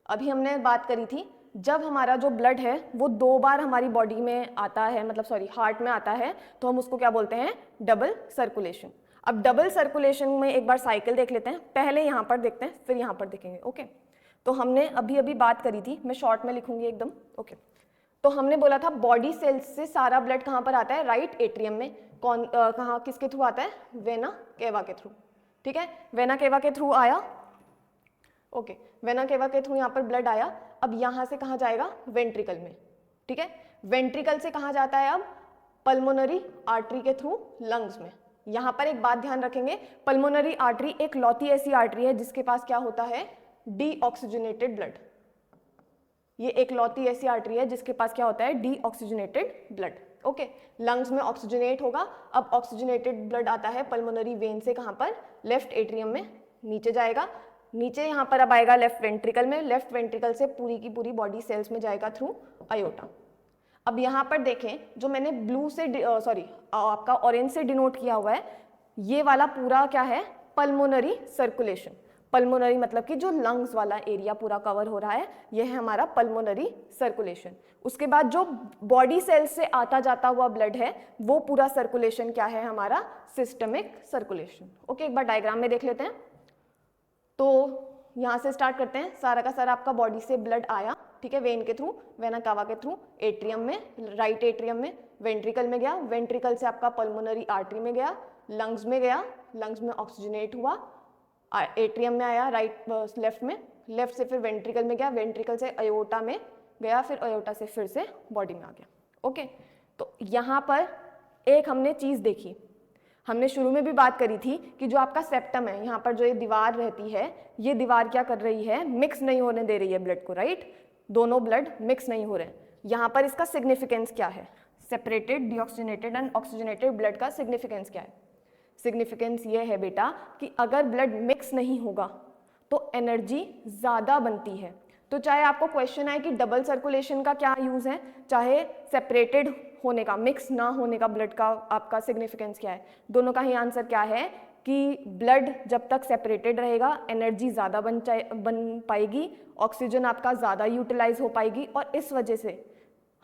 S1: अभी हमने बात करी थी, जब हमारा जो ब्लड है वो 2 बार हमारी बॉडी में आता है, मतलब सॉरी हार्ट में आता है, तो हम उसको क्या बोलते हैं, डबल सर्कुलेशन। अब डबल सर्कुलेशन में एक बार साइकिल देख लेते हैं, पहले यहाँ पर देखते हैं फिर यहाँ पर देखेंगे, ओके। तो हमने अभी अभी बात करी थी, मैं शॉर्ट में लिखूंगी एकदम, ओके। तो हमने बोला था बॉडी सेल्स से सारा ब्लड कहाँ पर आता है, राइट एट्रियम में। कौन कहाँ किसके थ्रू आता है, वेना केवा के थ्रू, ठीक है। वेना केवा के थ्रू आया, ओके, वेना केवा के थ्रू यहाँ पर ब्लड आया। अब यहाँ से कहाँ जाएगा, वेंट्रिकल में, ठीक है। वेंट्रिकल से कहाँ जाता है अब, पल्मोनरी आर्टरी के थ्रू लंग्स में। यहाँ पर एक बात ध्यान रखेंगे, पल्मोनरी आर्टरी एक लौती ऐसी आर्टरी है जिसके पास क्या होता है, डीऑक्सीजनेटेड ब्लड। ये एक लौती ऐसी आर्टरी है जिसके पास क्या होता है, डीऑक्सीजनेटेड ब्लड, ओके। लंग्स में ऑक्सीजनेट होगा। अब ऑक्सीजनेटेड ब्लड आता है पल्मोनरी वेन से, कहाँ पर, लेफ्ट एट्रियम में, नीचे जाएगा, नीचे यहाँ पर अब आएगा लेफ्ट वेंट्रिकल में, लेफ्ट वेंट्रिकल से पूरी की पूरी बॉडी सेल्स में जाएगा थ्रू अयोटा। अब यहाँ पर देखें, जो मैंने ब्लू से सॉरी आपका ऑरेंज से डिनोट किया हुआ है, ये वाला पूरा क्या है, पल्मोनरी सर्कुलेशन। पल्मोनरी मतलब कि जो लंग्स वाला एरिया पूरा कवर हो रहा है, यह है हमारा पल्मोनरी सर्कुलेशन। उसके बाद जो बॉडी सेल्स से आता जाता हुआ ब्लड है, वो पूरा सर्कुलेशन क्या है हमारा, सिस्टमिक सर्कुलेशन, ओके। एक बार डायग्राम में देख लेते हैं। तो यहाँ से स्टार्ट करते हैं, सारा का सारा आपका बॉडी से ब्लड आया, ठीक है, वेन के थ्रू, वेना कावा के थ्रू, एट्रियम में, राइट एट्रियम में, वेंट्रिकल में गया, वेंट्रिकल से आपका पल्मोनरी आर्टरी में गया, लंग्स में गया, लंग्स में ऑक्सीजनेट हुआ, एट्रियम में आया, राइट लेफ्ट में, लेफ्ट से फिर वेंट्रिकल में गया, वेंट्रिकल से अयोटा में गया, फिर अयोटा से फिर से बॉडी में आ गया, ओके। तो यहाँ पर एक हमने चीज़ देखी, हमने शुरू में भी बात करी थी कि जो आपका सेप्टम है, यहाँ पर जो ये दीवार रहती है, ये दीवार क्या कर रही है, मिक्स नहीं होने दे रही है ब्लड को, राइट। दोनों ब्लड मिक्स नहीं हो रहे हैं। यहाँ पर इसका सिग्निफिकेंस क्या है, separated deoxygenated and oxygenated blood का सिग्निफिकेंस क्या है। सिग्निफिकेंस ये है बेटा कि अगर ब्लड मिक्स नहीं होगा तो एनर्जी ज़्यादा बनती है। तो चाहे आपको क्वेश्चन आए कि डबल सर्कुलेशन का क्या यूज़ है, चाहे सेपरेटेड होने का, मिक्स ना होने का ब्लड का आपका सिग्निफिकेंस क्या है? दोनों का ही आंसर क्या है कि ब्लड जब तक सेपरेटेड रहेगा एनर्जी ज़्यादा बन पाएगी, ऑक्सीजन आपका ज़्यादा यूटिलाइज हो पाएगी, और इस वजह से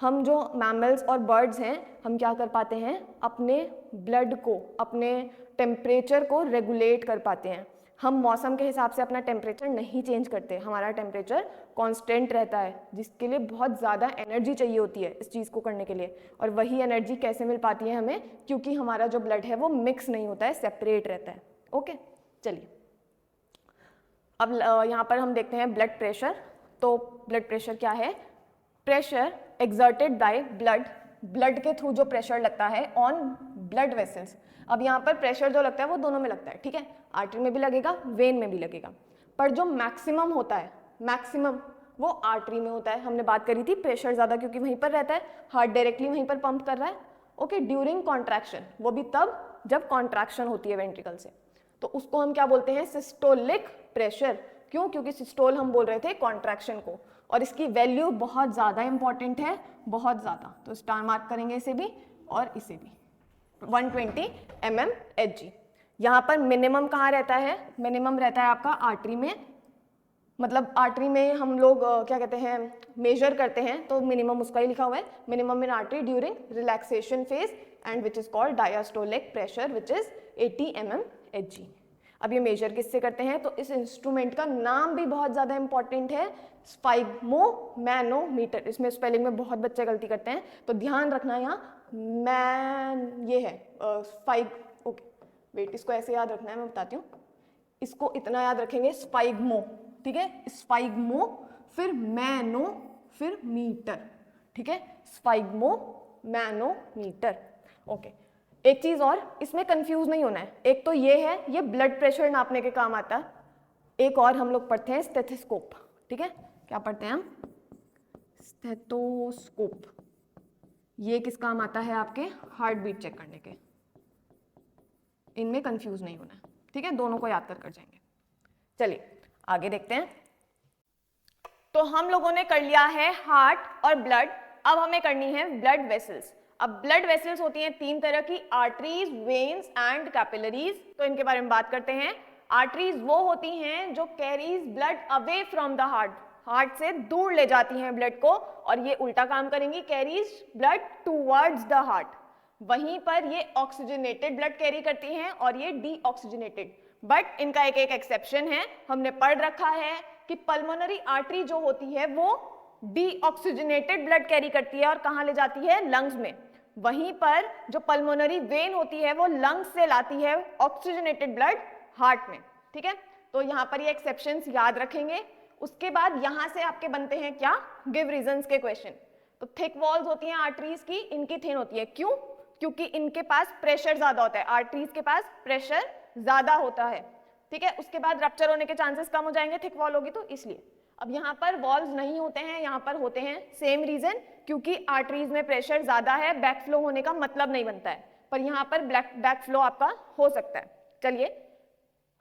S1: हम जो मैमल्स और बर्ड्स हैं हम क्या कर पाते हैं, अपने ब्लड को, अपने टेम्परेचर को रेगुलेट कर पाते हैं। हम मौसम के हिसाब से अपना टेम्परेचर नहीं चेंज करते, हमारा टेम्परेचर कांस्टेंट रहता है, जिसके लिए बहुत ज़्यादा एनर्जी चाहिए होती है इस चीज़ को करने के लिए। और वही एनर्जी कैसे मिल पाती है हमें, क्योंकि हमारा जो ब्लड है वो मिक्स नहीं होता है, सेपरेट रहता है। ओके, चलिए अब यहाँ पर हम देखते हैं ब्लड प्रेशर। तो ब्लड प्रेशर क्या है? प्रेशर एक्सर्टेड बाय ब्लड के थ्रू जो प्रेशर लगता है ऑन ब्लड वेसल्स। अब यहाँ पर प्रेशर जो लगता है वो दोनों में लगता है, ठीक है, आर्टरी में भी लगेगा, वेन में भी लगेगा, पर जो मैक्सिमम होता है, मैक्सिमम वो आर्टरी में होता है। हमने बात करी थी प्रेशर ज़्यादा क्योंकि वहीं पर रहता है, हार्ट डायरेक्टली वहीं पर पंप कर रहा है। ओके, ड्यूरिंग कॉन्ट्रैक्शन, वो भी तब जब कॉन्ट्रैक्शन होती है वेंट्रिकल से, तो उसको हम क्या बोलते हैं? Systolic pressure. क्यों? क्योंकि सिस्टोल हम बोल रहे थे कॉन्ट्रैक्शन को, और इसकी वैल्यू बहुत ज़्यादा इंपॉर्टेंट है, बहुत ज़्यादा। तो स्टार मार्क करेंगे इसे भी और इसे भी। 120 mmHg। यहाँ पर मिनिमम कहाँ रहता है? मिनिमम रहता है आपका आर्टरी में, मतलब आर्टरी में हम लोग क्या कहते हैं, मेजर करते हैं, तो मिनिमम उसका ही लिखा हुआ है, minimum in artery during relaxation phase and which is called diastolic pressure which is 80 mmHg। अब ये मेजर किससे करते हैं? तो इस इंस्ट्रूमेंट का नाम भी बहुत ज़्यादा इंपॉर्टेंट है, स्फाइग्मोमैनोमीटर। इसमें स्पेलिंग में बहुत बच्चे गलती करते हैं, तो ध्यान रखना यहाँ ये है ओके वेट, इसको ऐसे याद रखना है, मैं बताती हूँ। इसको इतना याद रखेंगे, स्फाइग्मो, ठीक है, स्फाइग्मो, फिर मैनो, फिर मीटर, ठीक है, स्फाइग्मोमैनोमीटर। ओके, एक चीज और, इसमें कंफ्यूज नहीं होना है। एक तो ये है, ये ब्लड प्रेशर नापने के काम आता है। एक और हम लोग पढ़ते हैं स्टेथोस्कोप, ठीक है, क्या पढ़ते हैं हम? स्टेथोस्कोप। ये किस काम आता है? आपके हार्ट बीट चेक करने के। इनमें कंफ्यूज नहीं होना है, ठीक है, दोनों को याद कर जाएंगे। चलिए आगे देखते हैं। तो हम लोगों ने कर लिया है हार्ट और ब्लड, अब हमें करनी है ब्लड वेसल्स। अब ब्लड वेसल्स होती हैं 3 तरह की, आर्टरीज, वेन्स एंड कैपिलरीज। तो इनके बारे में बात करते हैं। आर्टरीज वो होती हैं जो carries blood away from the heart से दूर ले जाती हैं ब्लड को, और ये उल्टा काम करेंगी, carries blood towards the heart. वहीं पर ये ऑक्सीजनेटेड ब्लड कैरी करती हैं और ये डीऑक्सीजनेटेड। बट इनका एक एक्सेप्शन है, हमने पढ़ रखा है कि पल्मोनरी आर्टरी जो होती है वो डीऑक्सीजनेटेड ब्लड कैरी करती है और कहाँ ले जाती है? लंग्स में। वहीं पर जो पल्मोनरी वेन होती है वो लंग्स से लाती है ऑक्सीजनेटेड ब्लड हार्ट में, ठीक है। तो यहाँ पर ये एक्सेप्शंस याद रखेंगे। उसके बाद यहाँ से आपके बनते हैं क्या? गिव रीजंस के क्वेश्चन। तो थिक वॉल्स होती हैं आर्टरीज की, इनकी थिन होती है। क्यों? क्योंकि इनके पास प्रेशर ज्यादा होता है, आर्टरीज के पास प्रेशर ज्यादा होता है, ठीक है। उसके बाद रप्चर होने के चांसेस कम हो जाएंगे, थिक वॉल होगी तो इसलिए। अब यहाँ पर वॉल्स नहीं होते हैं, यहाँ पर होते हैं। सेम रीजन, क्योंकि आर्टरीज में प्रेशर ज्यादा है, बैक फ्लो होने का मतलब नहीं बनता है, पर यहाँ पर बैक फ्लो आपका हो सकता है। चलिए,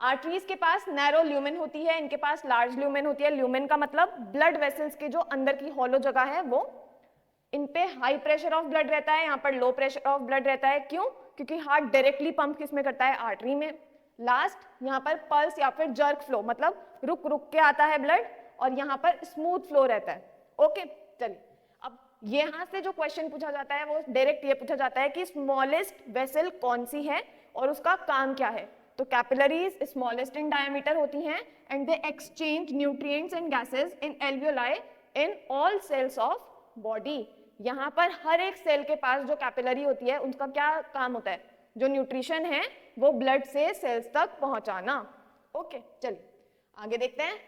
S1: आर्टरीज के पास नैरो ल्यूमेन होती है, इनके पास लार्ज ल्यूमेन होती है। ल्यूमेन का मतलब ब्लड वेसल्स के जो अंदर की हॉलो जगह है वो। इन पे हाई प्रेशर ऑफ ब्लड रहता है, यहाँ पर लो प्रेशर ऑफ ब्लड रहता है। क्यों? क्योंकि हार्ट डायरेक्टली पंप किस में करता है? आर्टरी में। लास्ट यहाँ पर पल्स या फिर जर्क फ्लो, मतलब रुक रुक के आता है ब्लड, और यहाँ पर स्मूथ फ्लो रहता है। ओके, चलिए अब यहाँ से जो क्वेश्चन पूछा जाता है वो डायरेक्ट ये पूछा जाता है कि स्मॉलेस्ट वेसल कौन सी है और उसका काम क्या है। तो कैपिलरीज स्मॉलेस्ट इन डायमीटर होती हैं and they exchange nutrients and gases in alveoli in all cells of body. यहाँ पर हर एक सेल के पास जो कैपिलरी होती है उनका क्या काम होता है? जो न्यूट्रिशन है वो ब्लड से सेल्स तक पहुंचाना। ओके, चलिए आगे देखते हैं।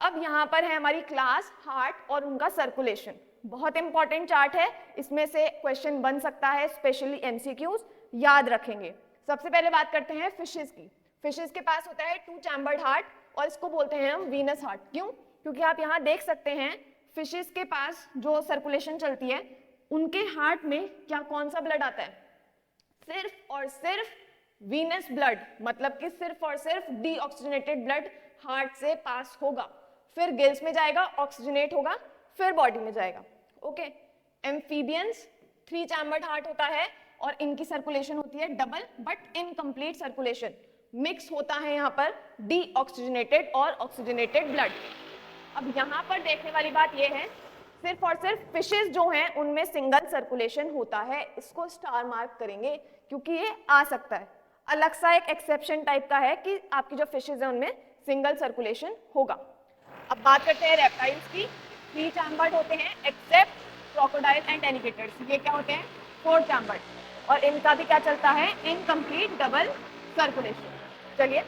S1: अब यहाँ पर है हमारी क्लास हार्ट और उनका सर्कुलेशन। बहुत इंपॉर्टेंट चार्ट है, इसमें से क्वेश्चन बन सकता है, स्पेशली एमसीक्यूज, याद रखेंगे। सबसे पहले बात करते हैं फिशेस की। फिशेस के पास होता है 2 चैम्बर्ड हार्ट और इसको बोलते हैं हम वीनस हार्ट। क्यों? क्योंकि आप यहाँ देख सकते हैं फिशेस के पास जो सर्कुलेशन चलती है उनके हार्ट में क्या कौन सा ब्लड आता है? सिर्फ और सिर्फ वीनस ब्लड, मतलब कि सिर्फ और सिर्फ डीऑक्सीजनेटेड ब्लड हार्ट से पास होगा, फिर गिल्स में जाएगा, ऑक्सीजनेट होगा, फिर बॉडी में जाएगा। ओके, एम्फीबियंस 3 चैम्बर्ड हार्ट होता है और इनकी सर्कुलेशन होती है double but incomplete circulation, mix होता है यहाँ पर डीऑक्सीजनेटेड और ऑक्सीजनेटेड ब्लड। अब यहाँ पर देखने वाली बात यह है, सिर्फ और सिर्फ फिशेस जो हैं उनमें सिंगल सर्कुलेशन होता है, इसको स्टार मार्क करेंगे क्योंकि ये आ सकता है। अलग सा एक एक्सेप्शन टाइप का है कि आपकी जो फिशेस हैं उनमें सिंगल सर्कुलेशन होगा। अब बात करते हैं रेप्टाइल्स की। 3 चैम्बर्ड होते हैं एक्सेप्ट क्रोकोडाइल एंड एलिगेटर्स, ये क्या होते हैं 4 चैम्बर्ड और इनका भी क्या चलता है इनकम्प्लीट डबल सर्कुलेशन। चलिए,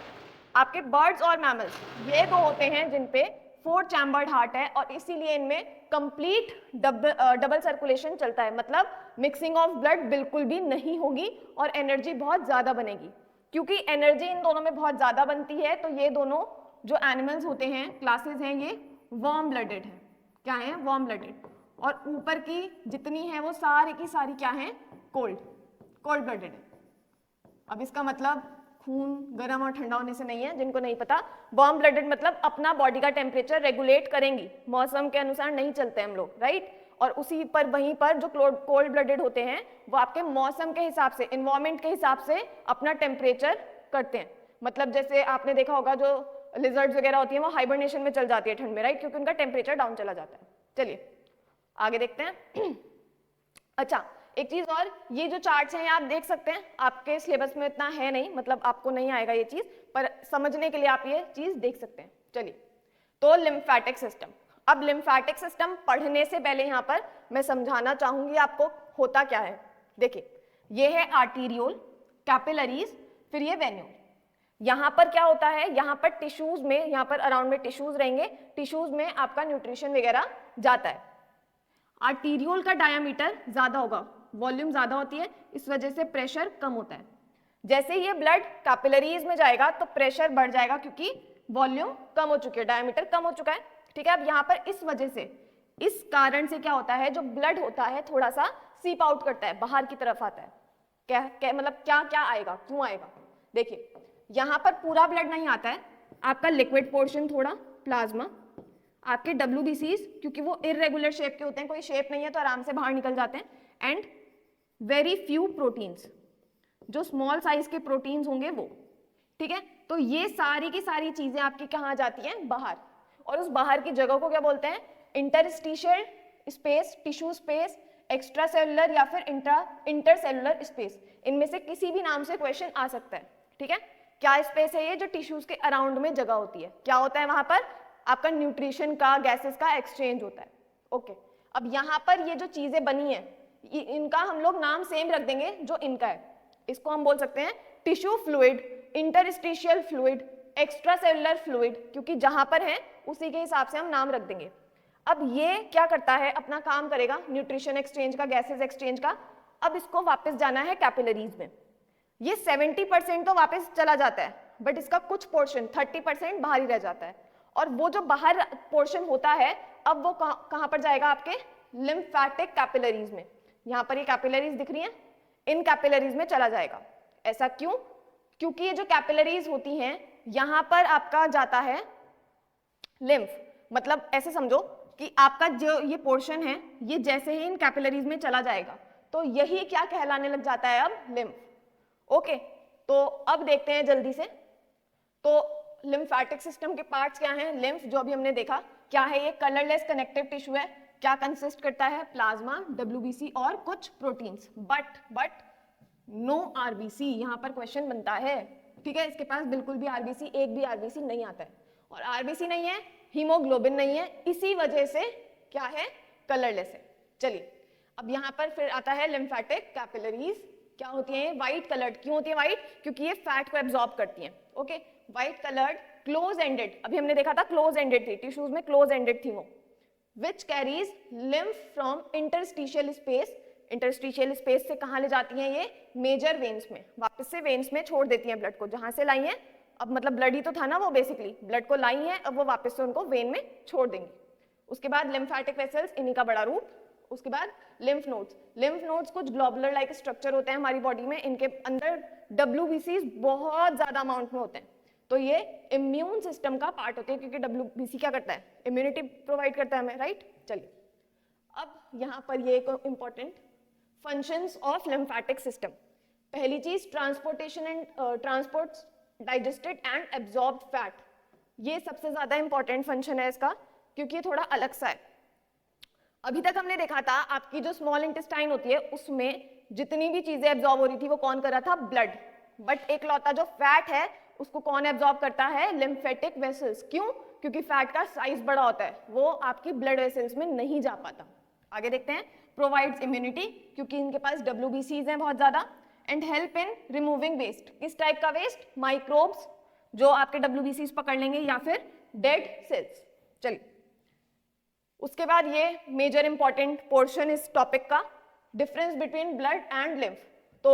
S1: आपके बर्ड्स और मैमल्स ये दो होते हैं जिन पे 4 चैम्बर्ड हार्ट है और इसीलिए इनमें कंप्लीट डबल सर्कुलेशन चलता है, मतलब मिक्सिंग ऑफ ब्लड बिल्कुल भी नहीं होगी और एनर्जी बहुत ज़्यादा बनेगी। क्योंकि एनर्जी इन दोनों में बहुत ज़्यादा बनती है तो ये दोनों जो एनिमल्स होते हैं, क्लासेस हैं, ये वार्म ब्लडेड हैं। क्या है वार्म ब्लडेड, और ऊपर की जितनी है वो सारी की सारी क्या है कोल्ड ब्लडेड है। अब इसका मतलब खून गर्म और ठंडा होने से नहीं है, जिनको नहीं पता, वार्म ब्लडेड मतलब अपना बॉडी का टेम्परेचर रेगुलेट करेंगी, मौसम के अनुसार नहीं चलते हम लोग, राइट। और उसी पर वहीं पर जो कोल्ड ब्लडेड होते हैं वो आपके मौसम के हिसाब से, इन्वायरमेंट के हिसाब से अपना टेम्परेचर करते हैं। मतलब जैसे आपने देखा होगा जो लिजर्ड्स वगैरह होती हैं वो हाइबरनेशन में चल जाती है ठंड में, राइट, क्योंकि उनका टेम्परेचर डाउन चला जाता है। चलिए आगे देखते हैं। अच्छा, एक चीज और, ये जो चार्ट्स हैं आप देख सकते हैं, आपके सिलेबस में इतना है नहीं, मतलब आपको नहीं आएगा ये चीज, पर समझने के लिए आप ये चीज देख सकते हैं। चलिए, तो लिम्फेटिक सिस्टम। अब लिम्फेटिक सिस्टम पढ़ने से पहले यहाँ पर मैं समझाना चाहूंगी आपको होता क्या है। देखिए, ये है आर्टीरियोल, कैपिलरीज, फिर ये वेन्यूल। यहाँ पर क्या होता है, यहाँ पर टिश्यूज में, यहाँ पर अराउंड में टिश्यूज रहेंगे, टिश्यूज में आपका न्यूट्रिशन वगैरह जाता है। आर्टीरियोल का डायामीटर ज्यादा होगा, वॉल्यूम ज्यादा होती है, इस वजह से प्रेशर कम होता है। जैसे ये ब्लड कैपिलरीज में जाएगा तो प्रेशर बढ़ जाएगा क्योंकि वॉल्यूम कम हो चुकी है, डायामीटर कम हो चुका है, ठीक है। अब यहाँ पर इस वजह से, इस कारण से क्या होता है, जो ब्लड होता है थोड़ा सा सीप आउट करता है, बाहर की तरफ आता है। क्या मतलब क्या आएगा, क्यों आएगा? देखिए, यहाँ पर पूरा ब्लड नहीं आता है, आपका लिक्विड पोर्शन थोड़ा, प्लाज्मा, आपके WBCs क्योंकि वो इरेगुलर शेप के होते हैं, कोई शेप नहीं है तो आराम से बाहर निकल जाते हैं, एंड वेरी फ्यू प्रोटीन्स, जो स्मॉल साइज के प्रोटीन्स होंगे वो, ठीक है। तो ये सारी की सारी चीजें आपकी कहाँ जाती हैं, बाहर, और उस बाहर की जगह को क्या बोलते हैं, interstitial space, tissue space, extra cellular या फिर इंटरसेलुलर स्पेस, इनमें से किसी भी नाम से क्वेश्चन आ सकता है, ठीक है। क्या स्पेस है ये, जो टिश्यूज के अराउंड में जगह होती है, क्या होता है वहां पर, आपका न्यूट्रिशन का, गैसेस का एक्सचेंज होता है, ओके। अब यहाँ पर ये जो चीजें बनी है, इनका हम लोग नाम सेम रख देंगे जो इनका है, इसको हम बोल सकते हैं tissue fluid, interstitial fluid, extra cellular fluid, क्योंकि जहां पर है उसी के हिसाब से हम नाम रख देंगे। अब ये क्या करता है, अपना काम करेगा न्यूट्रिशन एक्सचेंज का, गैसेस एक्सचेंज का। अब इसको वापस जाना है कैपिलरीज में, ये 70% तो वापस चला जाता है, बट इसका कुछ पोर्शन 30% बाहर ही रह जाता है, और वो जो बाहर पोर्शन होता है अब वो कहां पर जाएगा, आपके लिम्फेटिक कैपिलरीज में। यहाँ पर ये कैपिलरीज दिख रही हैं, इन कैपिलरीज में चला जाएगा। ऐसा क्यों? क्योंकि ये जो कैपिलरीज होती हैं यहाँ पर आपका जाता है लिम्फ, मतलब ऐसे समझो कि आपका जो ये पोर्शन है ये जैसे ही इन कैपिलरीज में चला जाएगा तो यही क्या कहलाने लग जाता है, अब लिम्फ, ओके। तो अब देखते हैं जल्दी से, तो लिम्फेटिक सिस्टम के पार्ट्स क्या हैं, लिम्फ जो अभी हमने देखा, क्या है ये, कलरलेस कनेक्टिव टिश्यू है, क्या कंसिस्ट करता है, प्लाज्मा, WBC और कुछ प्रोटीन्स, बट नो RBC, यहाँ पर क्वेश्चन बनता है, ठीक है। इसके पास बिल्कुल भी RBC, एक भी RBC नहीं आता है, और RBC नहीं है, हीमोग्लोबिन नहीं है, इसी वजह से क्या है, कलरलेस है। चलिए, अब यहाँ पर फिर आता है लिम्फेटिक कैपिलरीज, क्या होती है, व्हाइट कलर्ड। क्यों होती है व्हाइट? क्योंकि ये फैट को एब्जॉर्ब करती हैं, okay. White coloured, close ended, अभी हमने देखा था क्लोज एंडेड थी, टिश्यूज में क्लोज एंडेड थी वो, which carries lymph from interstitial space. Interstitial space से कहाँ ले जाती हैं ये, मेजर वेन्स में, वापस से वेन्स में छोड़ देती हैं ब्लड को, जहां से लाई हैं, अब मतलब ब्लड ही तो था ना वो, बेसिकली ब्लड को लाई हैं, अब वो वापस से उनको वेन में छोड़ देंगे। उसके बाद लिम्फेटिक वेसल्स, इन्हीं का बड़ा रूप। उसके बाद लिम्फ नोड्स, लिम्फ नोड्स कुछ ग्लोबुलर लाइक स्ट्रक्चर होते हैं हमारी बॉडी में, इनके अंदर WBCs बहुत ज्यादा अमाउंट में होते हैं, तो ये इम्यून सिस्टम का पार्ट होते हैं, क्योंकि WBC क्या करता है, इम्यूनिटी प्रोवाइड करता है हमें, राइट। चलिए, अब यहाँ पर ये एक important functions of lymphatic system. पहली चीज transportation and transport digested and absorbed fat, ये सबसे ज्यादा इंपॉर्टेंट फंक्शन है इसका, क्योंकि ये थोड़ा अलग सा है। अभी तक हमने देखा था आपकी जो स्मॉल इंटेस्टाइन होती है उसमें जितनी भी चीजें एब्जॉर्ब हो रही थी वो कौन कर रहा था, ब्लड। बट एक लौता जो फैट है उसको कौन एब्जॉर्ब करता है, लिम्फेटिक वेसल्स। क्यों? क्योंकि फैट का साइज बड़ा होता है, वो आपकी ब्लड वेसल्स में नहीं जा पाता। आगे देखते हैं, प्रोवाइड्स इम्यूनिटी, क्योंकि इनके पास WBCs हैं बहुत ज्यादा, and help in removing waste. किस टाइप का वेस्ट? माइक्रोब्स जो आपके WBCs पकड़ लेंगे या फिर डेड सेल्स। चलिए, उसके बाद ये मेजर इंपॉर्टेंट पोर्शन इस टॉपिक का, difference between blood and lymph. तो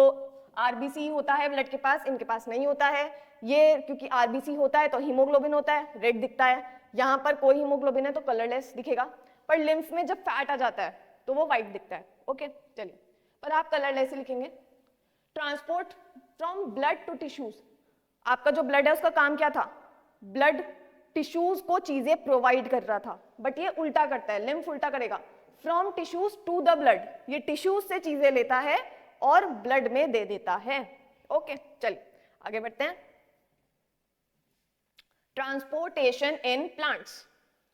S1: RBC होता है ब्लड के पास, इनके पास नहीं होता है। ये क्योंकि RBC होता है तो हीमोग्लोबिन होता है, रेड दिखता है। यहाँ पर कोई हीमोग्लोबिन है तो कलरलेस दिखेगा, पर लिम्फ में जब फैट आ जाता है तो वो व्हाइट दिखता है। ओके चलिए, पर आप कलरलेस ही लिखेंगे। Transport from blood to tissues, आपका जो ब्लड है उसका काम क्या था, ब्लड टिश्यूज को चीजें प्रोवाइड कर रहा था, बट ये उल्टा करता है, लिम्फ उल्टा करेगा। From tissues to the blood, ये टिश्यूज से चीजें लेता है और ब्लड में दे देता है। ओके चलिए आगे बढ़ते हैं। ट्रांसपोर्टेशन इन प्लांट्स,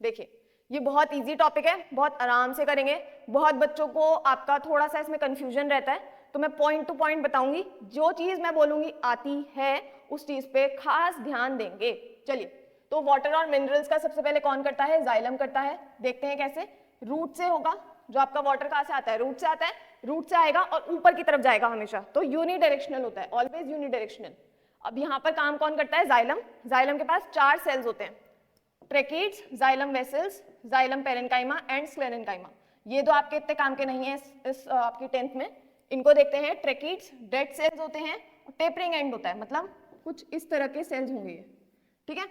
S1: देखिए ये बहुत इजी टॉपिक है, बहुत आराम से करेंगे। बहुत बच्चों को आपका थोड़ा सा इसमें कंफ्यूजन रहता है, तो मैं पॉइंट टू पॉइंट बताऊंगी। जो चीज मैं बोलूंगी आती है उस चीज पे खास ध्यान देंगे। चलिए, तो वाटर और मिनरल्स का सबसे पहले कौन करता है, जाइलम करता है। देखते हैं कैसे। रूट से होगा, जो आपका वाटर कहाँ से आता है, रूट से आता है। रूट से आएगा और ऊपर की तरफ जाएगा हमेशा, तो यूनिडायरेक्शनल होता है, ऑलवेज यूनिडायरेक्शनल। अब यहाँ पर काम कौन करता है, जाइलम। जाइलम के पास 4 सेल्स होते हैं, tracheids, xylem vessels, xylem parenchyma and sclerenchyma. ये दो आपके इतने काम के नहीं है इस आपकी 10th में। इनको देखते हैं, ट्रेकीड्स डेड सेल्स होते हैं, टेपरिंग एंड होता है, मतलब कुछ इस तरह के सेल्स होंगे ये, ठीक है।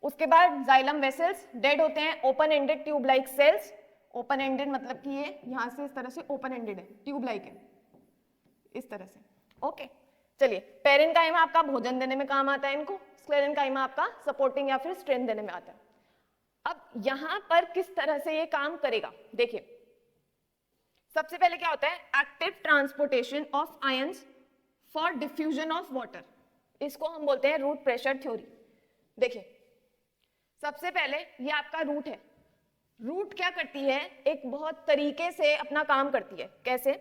S1: उसके बाद जाइलम वेसल्स डेड होते हैं, open ended tube like cells. Open ended मतलब कि ये यहाँ से इस तरह से ओपन एंडेड है, ट्यूब लाइक है इस तरह से। ओके चलिए, पेरेन्काइमा आपका भोजन देने में काम आता है इनको, स्क्लेरेन्काइमा आपका सपोर्टिंग या फिर स्ट्रेंथ देने में आता है। अब यहाँ पर किस तरह से ये काम करेगा, देखिए सबसे पहले क्या होता है, active transportation of ions for diffusion of water. इसको हम बोलते हैं रूट प्रेशर थ्योरी। देखिए सबसे पहले ये आपका रूट है। रूट क्या करती है, एक बहुत तरीके से अपना काम करती है। कैसे?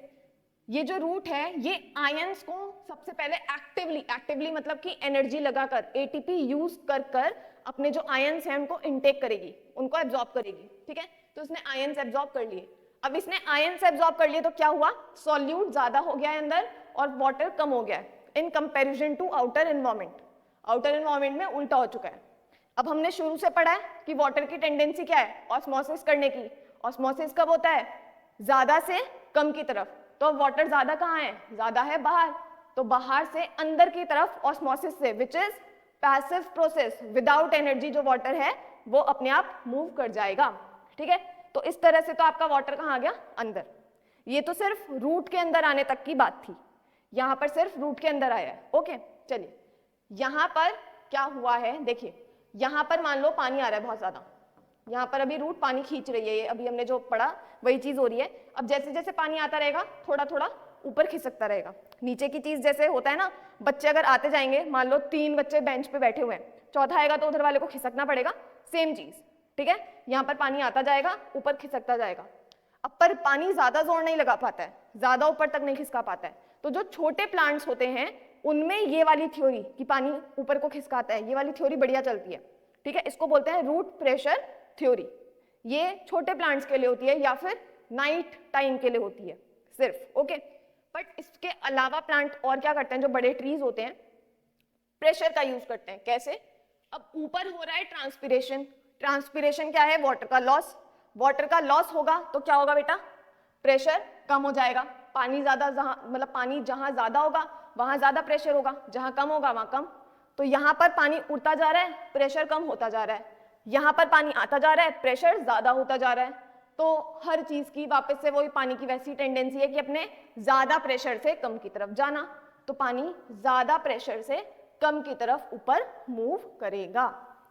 S1: ये जो रूट है ये आयंस को सबसे पहले एक्टिवली मतलब कि एनर्जी लगाकर, ATP यूज कर कर अपने जो आयंस हैं उनको इनटेक करेगी, उनको एब्जॉर्ब करेगी, ठीक है। तो इसने आयंस एब्जॉर्ब कर लिए। अब इसने आयंस एब्जॉर्ब कर लिए तो क्या हुआ, सॉल्यूट ज्यादा हो गया है अंदर और वाटर कम हो गया है in comparison to outer environment. Outer environment में उल्टा हो चुका है। अब हमने शुरू से पढ़ा है कि वाटर की टेंडेंसी क्या है, ऑस्मोसिस करने की। ऑस्मोसिस कब होता है, ज्यादा से कम की तरफ। तो वाटर ज्यादा कहाँ है, ज्यादा है बाहर, तो बाहर से अंदर की तरफ ऑस्मोसिस से, which is passive process, without energy जो वाटर है वो अपने आप मूव कर जाएगा, ठीक है। तो इस तरह से तो आपका वाटर कहाँ आ गया, अंदर। ये तो सिर्फ रूट के अंदर आने तक की बात थी, यहाँ पर सिर्फ रूट के अंदर आया है। ओके चलिए, यहाँ पर क्या हुआ है, देखिए यहाँ पर मान लो पानी आ रहा है बहुत ज्यादा, यहाँ पर अभी रूट पानी खींच रही है, ये अभी हमने जो पढ़ा वही चीज हो रही है। अब जैसे जैसे पानी आता रहेगा थोड़ा थोड़ा ऊपर खिसकता रहेगा। नीचे की चीज जैसे होता है ना, बच्चे अगर आते जाएंगे, मान लो 3 बच्चे बेंच पे बैठे हुए हैं, चौथा आएगा तो उधर वाले को खिसकना पड़ेगा, सेम चीज, ठीक है। यहाँ पर पानी आता जाएगा, ऊपर खिसकता जाएगा। अब पर पानी ज्यादा जोर नहीं लगा पाता है, ज्यादा ऊपर तक नहीं खिसका पाता है। तो जो छोटे प्लांट्स होते हैं उनमें ये वाली थ्योरी कि पानी ऊपर को खिसकाता है, ये वाली थ्योरी बढ़िया चलती है, ठीक है। इसको बोलते हैं रूट प्रेशर थ्योरी। ये छोटे प्लांट्स के लिए होती है या फिर नाइट टाइम के लिए होती है सिर्फ, ओके। बट इसके अलावा प्लांट और क्या करते हैं, जो बड़े ट्रीज होते हैं प्रेशर का यूज करते हैं। कैसे? अब ऊपर हो रहा है ट्रांसपिरेशन। ट्रांसपिरेशन क्या है, वाटर का लॉस। वाटर का लॉस होगा तो क्या होगा बेटा, प्रेशर कम हो जाएगा। पानी ज्यादा मतलब पानी जहां ज्यादा होगा वहां ज्यादा प्रेशर होगा, जहां कम होगा वहां कम। तो यहाँ पर पानी उड़ता जा रहा है, प्रेशर कम होता जा रहा है। यहाँ पर पानी आता जा रहा है, प्रेशर ज्यादा होता जा रहा है। तो हर चीज की वापस से वही पानी की वैसी टेंडेंसी है कि अपने ज्यादा प्रेशर से कम की तरफ जाना। तो पानी ज्यादा प्रेशर से कम की तरफ ऊपर मूव करेगा,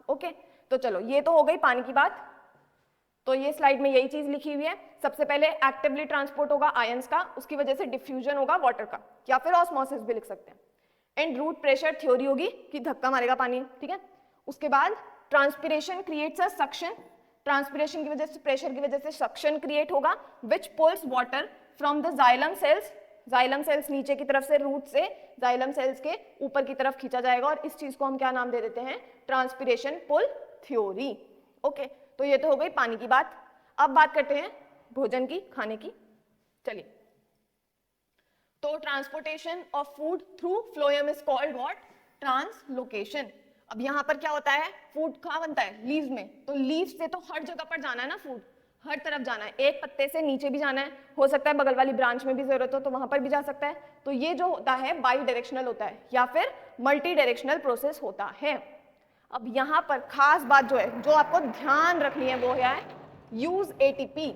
S1: ओके। तो चलो ये तो हो गई पानी की बात। तो ये स्लाइड में यही चीज लिखी हुई है। सबसे पहले एक्टिवली ट्रांसपोर्ट होगा आयंस का, उसकी वजह से डिफ्यूजन होगा वाटर का, या फिर ऑस्मोसिस भी लिख सकते हैं। एंड रूट प्रेशर थ्योरी होगी कि धक्का मारेगा पानी, ठीक है। उसके बाद transpiration creates a suction, transpiration की वजह से, प्रेशर की वजह से सक्शन क्रिएट होगा, which pulls water from the xylem cells, xylem cells नीचे की तरफ से, रूट से जाइलम सेल्स के ऊपर की तरफ खींचा जाएगा, और इस चीज को हम क्या नाम दे देते हैं, ट्रांसपिरेशन पुल थ्योरी। ओके, तो ये तो हो गई पानी की बात। अब बात करते हैं भोजन की, खाने की। चलिए, तो transportation of food through phloem is called what, translocation. अब यहाँ पर क्या होता है, फूड कहाँ बनता है, लीव्स में, तो लीव्स से तो हर जगह पर जाना है ना, फूड हर तरफ जाना है, एक पत्ते से नीचे भी जाना है, हो सकता है बगल वाली ब्रांच में भी जरूरत हो तो वहां पर भी जा सकता है। तो ये जो होता है बाई डायरेक्शनल होता है, या फिर मल्टी डायरेक्शनल प्रोसेस होता है। अब यहाँ पर खास बात जो है, जो आपको ध्यान रखनी है, वो है यूज एटीपी।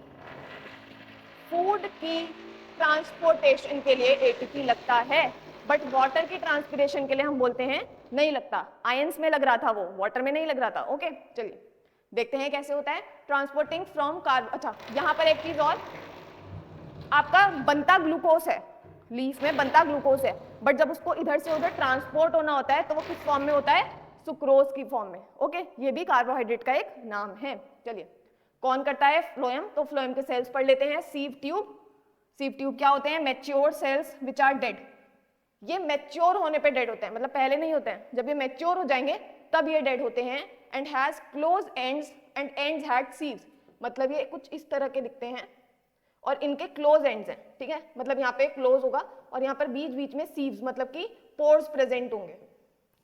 S1: फूड की ट्रांसपोर्टेशन के लिए एटीपी लगता है, बट वाटर की ट्रांसपिरेशन के लिए हम बोलते हैं नहीं लगता। आयंस में लग रहा था, वो वाटर में नहीं लग रहा था। ओके, चलिए देखते हैं कैसे होता है ट्रांसपोर्टिंग फ्रॉम कार्ब। अच्छा, यहाँ पर एक चीज और, आपका बनता ग्लूकोज है, लीफ में बनता ग्लूकोज है, बट जब उसको इधर से उधर ट्रांसपोर्ट होना होता है तो वो किस फॉर्म में होता है, सुक्रोज की फॉर्म में। ओके, ये भी कार्बोहाइड्रेट का एक नाम है। चलिए, कौन करता है, फ्लोएम। तो फ्लोएम के सेल्स पढ़ लेते हैं। सीव ट्यूब, सीव ट्यूब क्या होते हैं, mature cells which are dead. ये मैच्योर होने पे डेड होते हैं, मतलब पहले नहीं होते हैं, जब ये मैच्योर हो जाएंगे तब ये डेड होते हैं। And has close ends and ends had sieves, मतलब ये कुछ इस तरह के दिखते हैं और इनके क्लोज एंड्स हैं, ठीक है, मतलब यहाँ पे क्लोज होगा और यहाँ पर बीच बीच में सीव्स, मतलब कि पोर्स प्रेजेंट होंगे।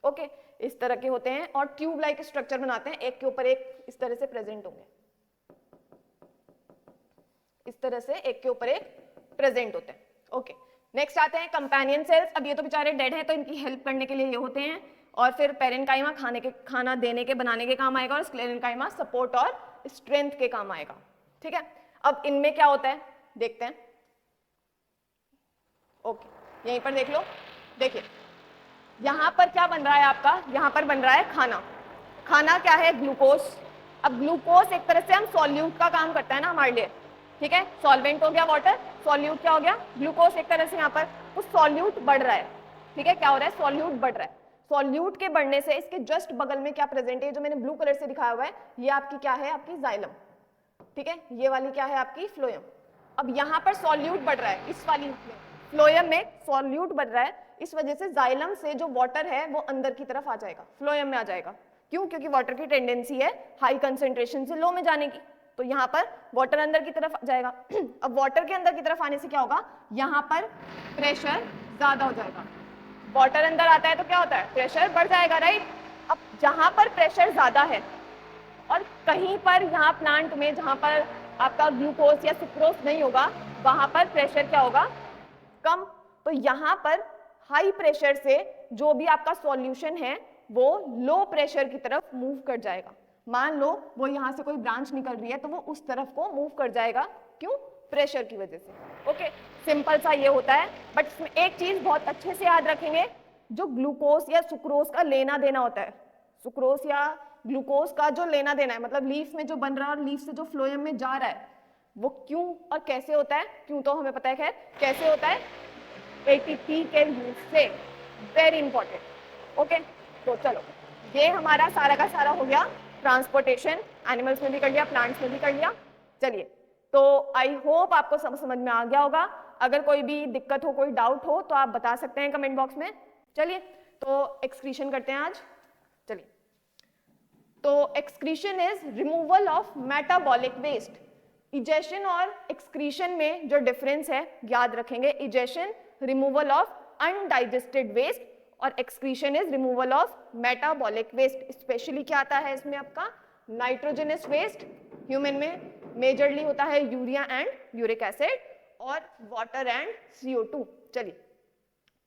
S1: ओके, इस तरह के होते हैं और ट्यूब लाइक स्ट्रक्चर बनाते हैं, एक के ऊपर एक इस तरह से प्रेजेंट होंगे, इस तरह से एक के ऊपर एक प्रेजेंट होते हैं। ओके, नेक्स्ट आते हैं कंपेनियन सेल्स। अब ये तो बेचारे डेड हैं तो इनकी हेल्प करने के लिए ये होते हैं, और फिर पेरेन्काइमा खाना देने के बनाने के काम आएगा, और स्क्लेरेन्काइमा सपोर्ट और स्ट्रेंथ के काम आएगा, ठीक है। अब इनमें क्या होता है देखते हैं। ओके, यहीं पर देख लो, देखिए यहाँ पर क्या बन रहा है आपका, यहाँ पर बन रहा है खाना। खाना क्या है, ग्लूकोज। अब ग्लूकोज एक तरह से हम सॉल्यूट का काम करता है ना हमारे लिए, ठीक है, सॉल्वेंट हो गया वाटर, सॉल्यूट क्या हो गया, ग्लूकोज। एक तरह से यहाँ पर कुछ सॉल्यूट बढ़ रहा है, ठीक है, क्या हो रहा है, सॉल्यूट बढ़ रहा है। सॉल्यूट के बढ़ने से इसके जस्ट बगल में क्या प्रेजेंट है, जो मैंने ब्लू कलर से दिखाया हुआ है, ये आपकी क्या है, आपकी जाइलम, ठीक है, ये वाली क्या है, आपकी फ्लोएम। अब यहाँ पर सॉल्यूट बढ़ रहा है, इस वाली फ्लोएम में सॉल्यूट बढ़ रहा है, इस वजह से जाइलम से जो वाटर है वो अंदर की तरफ आ जाएगा, फ्लोएम में आ जाएगा। क्यों, क्योंकि वाटर की टेंडेंसी है हाई कंसेंट्रेशन से लो में जाने की, तो यहाँ पर वाटर अंदर की तरफ जाएगा। अब वाटर के अंदर की तरफ आने से क्या होगा, यहाँ पर प्रेशर ज्यादा हो जाएगा। वाटर अंदर आता है तो क्या होता है, प्रेशर बढ़ जाएगा, राइट। अब जहां पर प्रेशर ज्यादा है और कहीं पर यहाँ प्लांट में जहां पर आपका ग्लूकोज या सुक्रोज नहीं होगा, वहां पर प्रेशर क्या होगा, कम। तो यहाँ पर हाई प्रेशर से जो भी आपका सॉल्यूशन है वो लो प्रेशर की तरफ मूव कर जाएगा। मान लो वो यहाँ से कोई ब्रांच निकल रही है तो वो उस तरफ को मूव कर जाएगा, क्यों, प्रेशर की वजह से। ओके, सिंपल सा ये होता है। बट इसमें एक चीज बहुत अच्छे से याद रखेंगे, जो ग्लूकोज या सुक्रोज का लेना देना होता है, सुक्रोज या ग्लूकोज का जो लेना देना है, मतलब लीफ में जो बन रहा है और लीफ से जो फ्लोएम में जा रहा है, वो क्यों और कैसे होता है। क्यों तो हमें पता है, खैर कैसे होता है, एटीपी के यूज से, वेरी इंपॉर्टेंट। ओके, तो चलो ये हमारा सारा का सारा हो गया ट्रांसपोर्टेशन, एनिमल्स में भी कर लिया, प्लांट्स में भी कर लिया। चलिए, तो आई होप आपको सब समझ में आ गया होगा। अगर कोई भी दिक्कत हो, कोई डाउट हो तो आप बता सकते हैं कमेंट बॉक्स में। चलिए, तो एक्सक्रीशन करते हैं आज। चलिए, तो excretion is removal of metabolic waste. Egestion और एक्सक्रीशन में जो डिफरेंस है याद रखेंगे, egestion removal of undigested waste और excretion is removal of metabolic waste. Specially क्या आता है इसमें, आपका नाइट्रोजनस वेस्ट, ह्यूमन में मेजरली होता है यूरिया एंड यूरिक एसिड, और वाटर एंड CO2। चलिए,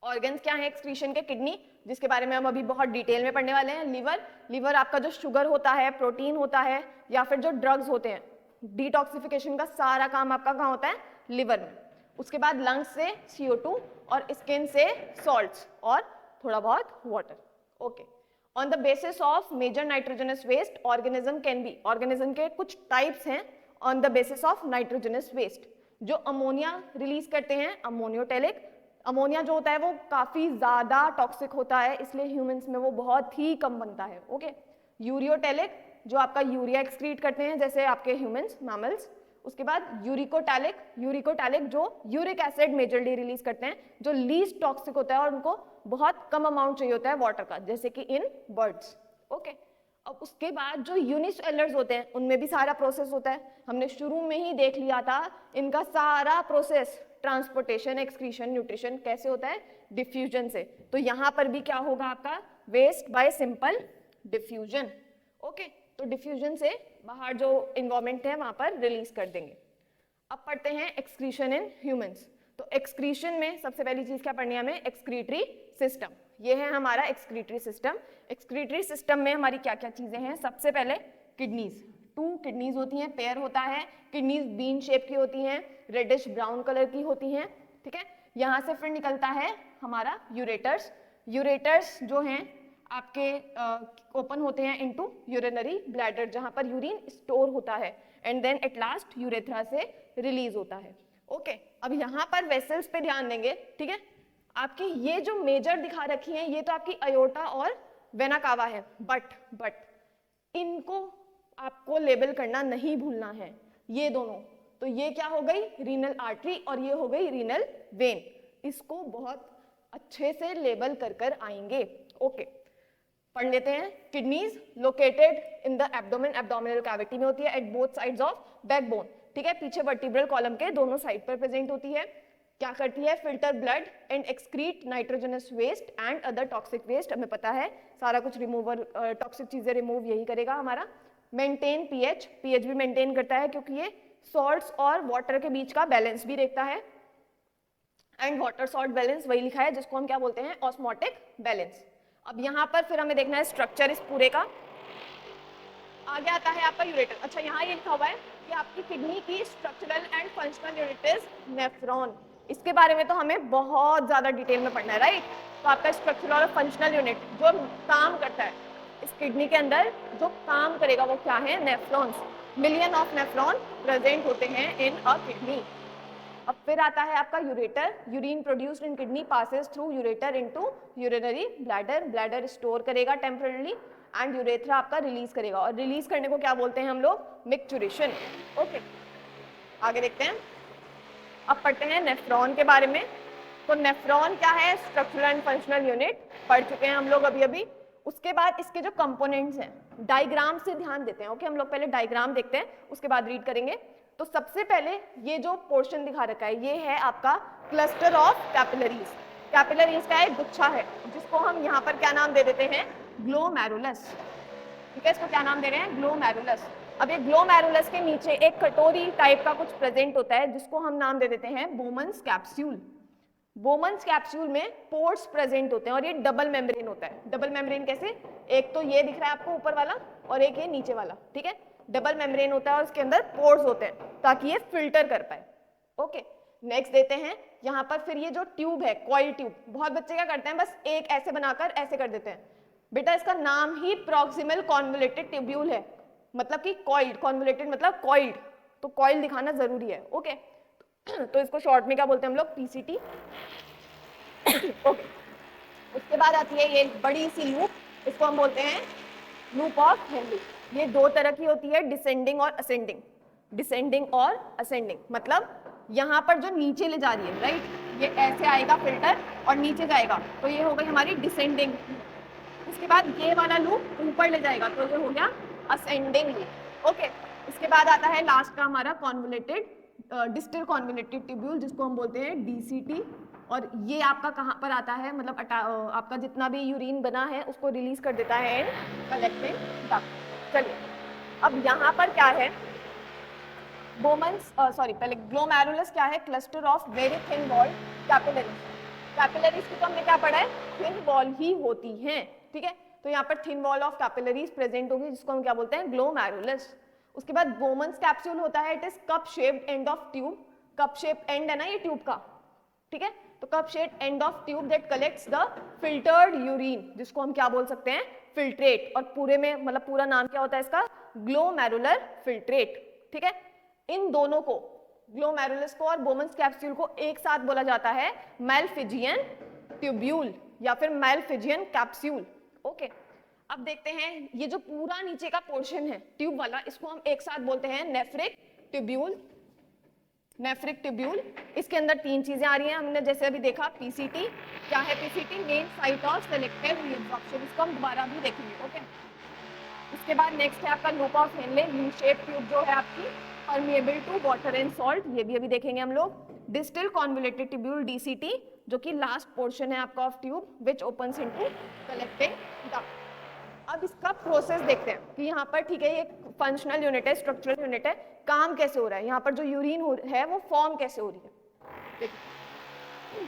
S1: ऑर्गन्स क्या है एक्सक्रीशन के, किडनी, जिसके बारे में हम अभी बहुत डिटेल में पढ़ने वाले हैं। लिवर, लिवर आपका जो शुगर होता है, प्रोटीन होता है, या फिर जो ड्रग्स होते हैं, डिटॉक्सिफिकेशन का सारा काम आपका कहाँ होता है, लिवर में। उसके बाद लंग्स से CO2 और स्किन से सॉल्ट्स और थोड़ा बहुत water. Okay, on the basis of major nitrogenous waste organism can be, organism के कुछ टाइप्स हैं on the basis of nitrogenous waste. जो अमोनिया रिलीज करते हैं अमोनियोटेलिक, अमोनिया जो होता है वो काफ़ी ज़्यादा टॉक्सिक होता है, इसलिए ह्यूमंस में वो बहुत ही कम बनता है। ओके, यूरियोटेलिक जो आपका यूरिया एक्सक्रीट करते हैं जैसे आपके ह्यूमंस, मैमल्स। उसके बाद यूरिकोटैलिक, यूरिकोटैलिक जो यूरिक एसिड मेजरली रिलीज करते हैं, जो लीस्ट टॉक्सिक होता है और उनको बहुत कम अमाउंट चाहिए होता है वाटर का, जैसे कि इन बर्ड्स। ओके, अब उसके बाद जो यूनिसेलुलर्स होते हैं उनमें भी सारा प्रोसेस होता है, हमने शुरू में ही देख लिया था। इनका सारा प्रोसेस ट्रांसपोर्टेशन, एक्सक्रीशन, न्यूट्रिशन कैसे होता है, डिफ्यूजन से। तो यहाँ पर भी क्या होगा आपका, waste by simple diffusion. Okay, तो डिफ्यूजन से बाहर जो इन्वायरमेंट है वहां पर रिलीज कर देंगे। अब पढ़ते हैं एक्सक्रीशन इन ह्यूमंस। तो एक्सक्रीशन में सबसे पहली चीज क्या पढ़नी है हमें, एक्सक्रीटरी सिस्टम। ये है हमारा एक्सक्रीटरी सिस्टम। एक्सक्रीटरी सिस्टम में हमारी क्या क्या चीजें हैं, सबसे पहले किडनीज, 2 किडनीज होती हैं, पेयर होता है। किडनीज बीन शेप की होती हैं, रेडिश ब्राउन कलर की होती हैं, ठीक है। यहाँ से फिर निकलता है हमारा यूरेटर्स। यूरेटर्स जो हैं आपके ओपन होते हैं इनटू यूरिनरी ब्लैडर, जहां पर यूरिन स्टोर होता है, and then at last urethra से रिलीज होता है। ओके, अब यहाँ पर वेसल्स पे ध्यान देंगे, ठीक है। आपकी ये जो मेजर दिखा रखी हैं ये तो आपकी अयोर्टा और वेना कावा है, बट इनको आपको लेबल करना नहीं भूलना है, ये दोनों। तो ये क्या हो गई, रीनल आर्टरी, और ये हो गई रीनल वेन। इसको बहुत अच्छे से लेबल कर आएंगे। ओके, पढ़ लेते हैं। Kidneys located in the abdomen, abdominal cavity में होती है, at both sides of backbone, ठीक है, पीछे वर्टिब्रल कॉलम के दोनों साइड पर प्रेजेंट होती है। क्या करती है, filter blood and excrete nitrogenous waste and other toxic waste, हमें पता है सारा कुछ रिमूवर, टॉक्सिक चीजें रिमूव यही करेगा हमारा। मेंटेन पीएच, पीएच भी मेंटेन करता है क्योंकि ये सॉल्ट्स और वाटर के बीच का बैलेंस भी देखता है। एंड वाटर सॉल्ट बैलेंस वही लिखा है जिसको हम क्या बोलते हैं, ऑस्मोटिक बैलेंस। अब यहाँ पर फिर हमें देखना है स्ट्रक्चर इस पूरे का। आगे आता है आपका यूरेटर। अच्छा, यहाँ ये लिखा हुआ है कि आपकी किडनी की structural and functional unit is nephron. इसके बारे में तो हमें बहुत ज्यादा डिटेल में पढ़ना है, राइट। तो आपका स्ट्रक्चरल और फंक्शनल यूनिट जो काम करता है इस किडनी के अंदर, जो काम करेगा वो क्या है, nephrons. Million of nephron present होते हैं इन अ किडनी। अब फिर आता है आपका ureter. Urine produced in kidney passes through ureter into urinary bladder, bladder store करेगा टेम्पररी, एंड यूरेथ्रा आपका रिलीज करेगा, और रिलीज करने को क्या बोलते हैं हम लोग, मिक्चुरेशन। ओके, आगे देखते हैं। अब पढ़ते हैं नेफ्रॉन के बारे में। तो नेफ्रॉन क्या है, स्ट्रक्चरल एंड फंक्शनल यूनिट, पढ़ चुके हैं हम लोग अभी। उसके बाद इसके जो कंपोनेंट्स हैं, डायग्राम से ध्यान देते हैं। ओके, हम लोग पहले डायग्राम देखते हैं, उसके बाद रीड करेंगे। तो सबसे पहले ये जो पोर्शन दिखा रखा है ये है आपका क्लस्टर ऑफ कैपिलरीज। कैपिलरीज का एक गुच्छा है जिसको हम यहाँ पर क्या नाम दे देते हैं, ग्लोमेरुलस, ठीक है। इसको क्या नाम दे रहे हैं, ग्लोमेरुलस। अब ये ग्लोमेरुलस के नीचे एक कटोरी टाइप का कुछ प्रेजेंट होता है जिसको हम नाम दे देते हैं बोमन्स कैप्सूल। बोमन्स कैप्सूल में पोर्स प्रेजेंट होते हैं और ये डबल मेम्ब्रेन होता है। डबल मेम्ब्रेन कैसे, एक तो ये दिख रहा है आपको ऊपर वाला और एक ये नीचे वाला, ठीक है। डबल मेम्ब्रेन होता है और उसके अंदर पोर्स होते हैं ताकि ये फिल्टर कर पाए। ओके, नेक्स्ट देते हैं यहाँ पर फिर ये जो ट्यूब है, कॉइल ट्यूब। बहुत बच्चे क्या करते हैं, बस एक ऐसे बनाकर ऐसे कर देते हैं। बेटा इसका नाम ही प्रॉक्सिमल कॉन्वोल्यूटेड ट्यूब्यूल है, मतलब कि कॉइल्ड, कॉन्वोल्यूटेड मतलब कॉइल्ड, तो कॉइल दिखाना जरूरी है। ओके, तो इसको शॉर्ट में क्या बोलते हैं हम लोग, पीसीटी। ओके, उसके बाद आती है ये बड़ी सी लूप, इसको हम बोलते हैं लूप ऑफ हेनरी। ये 2 तरह की होती है, डिसेंडिंग और असेंडिंग। डिसेंडिंग और असेंडिंग मतलब यहाँ पर जो नीचे ले जा रही है, राइट, ये ऐसे आएगा फिल्टर और नीचे जाएगा, तो ये हो गई हमारी डिसेंडिंग। उसके बाद ये वाला लूप ऊपर ले जाएगा तो ये हो गया असेंडिंग लूप। ओके, इसके बाद आता है लास्ट का हमारा कॉन्वोल्यूटेड, डिस्टल कॉन्वोल्यूटेड ट्यूब्यूल, जिसको हम बोलते हैं डीसीटी। और ये आपका कहाँ पर आता है, मतलब आपका जितना भी यूरिन बना है उसको रिलीज कर देता है कलेक्टिंग डक्ट। चलिए, अब यहाँ पर क्या है, बोमन्स पहले ग्लोमेरुलस क्या है, cluster of very thin wall capillaries. Capillaries की तो हमने क्या पढ़ा है, थिन वॉल ही होती हैं, ठीक है। तो यहाँ पर thin wall of capillaries present होगी जिसको हम क्या बोलते हैं, ग्लोमेरुलस। उसके बाद बोमन्स कैप्सूल होता है, it is cup shaped end of tube. Cup shape and है ना ये ट्यूब का, ठीक है। तो cup shaped end of tube that collects the filtered urine, जिसको हम क्या बोल सकते हैं, फिल्ट्रेट। और पूरे में मतलब पूरा नाम क्या होता है इसका, ग्लोमेरुलर फिल्ट्रेट, ठीक है। इन दोनों को, ग्लोमेरुलस को और बोमन्स कैप्सूल को एक साथ बोला जाता है मेलफिजियन ट्यूब्यूल या फिर मेलफिजियन कैप्सूल। ओके, अब देखते हैं ये जो पूरा नीचे का पोर्शन है ट्यूब वाला, इसको हम एक साथ बोलते हैं नेफ्रिक ट्यूब्यूल। नेफ्रिक ट्यूब्यूल, इसके अंदर तीन चीजें आ रही हैं, हमने जैसे अभी देखा पीसीटी। क्या है PCT? Main site of selective reabsorption, इसको हम दोबारा भी देखेंगे। ओके, उसके बाद नेक्स्ट है आपका loop of Henle, U shape tube जो है आपकी, permeable to water and salt, ये भी अभी देखेंगे हम लोग। डिस्टल कॉन्वोल्यूटेड ट्यूब्यूल डीसीटी, जो कि लास्ट पोर्शन है आपका of tube which opens into collecting duct. अब इसका प्रोसेस देखते हैं कि यहाँ पर, ठीक है, ये फंक्शनल यूनिट है, स्ट्रक्चरल यूनिट है, काम कैसे हो रहा है, यहाँ पर जो यूरिन है वो फॉर्म कैसे हो रही है। देखिए,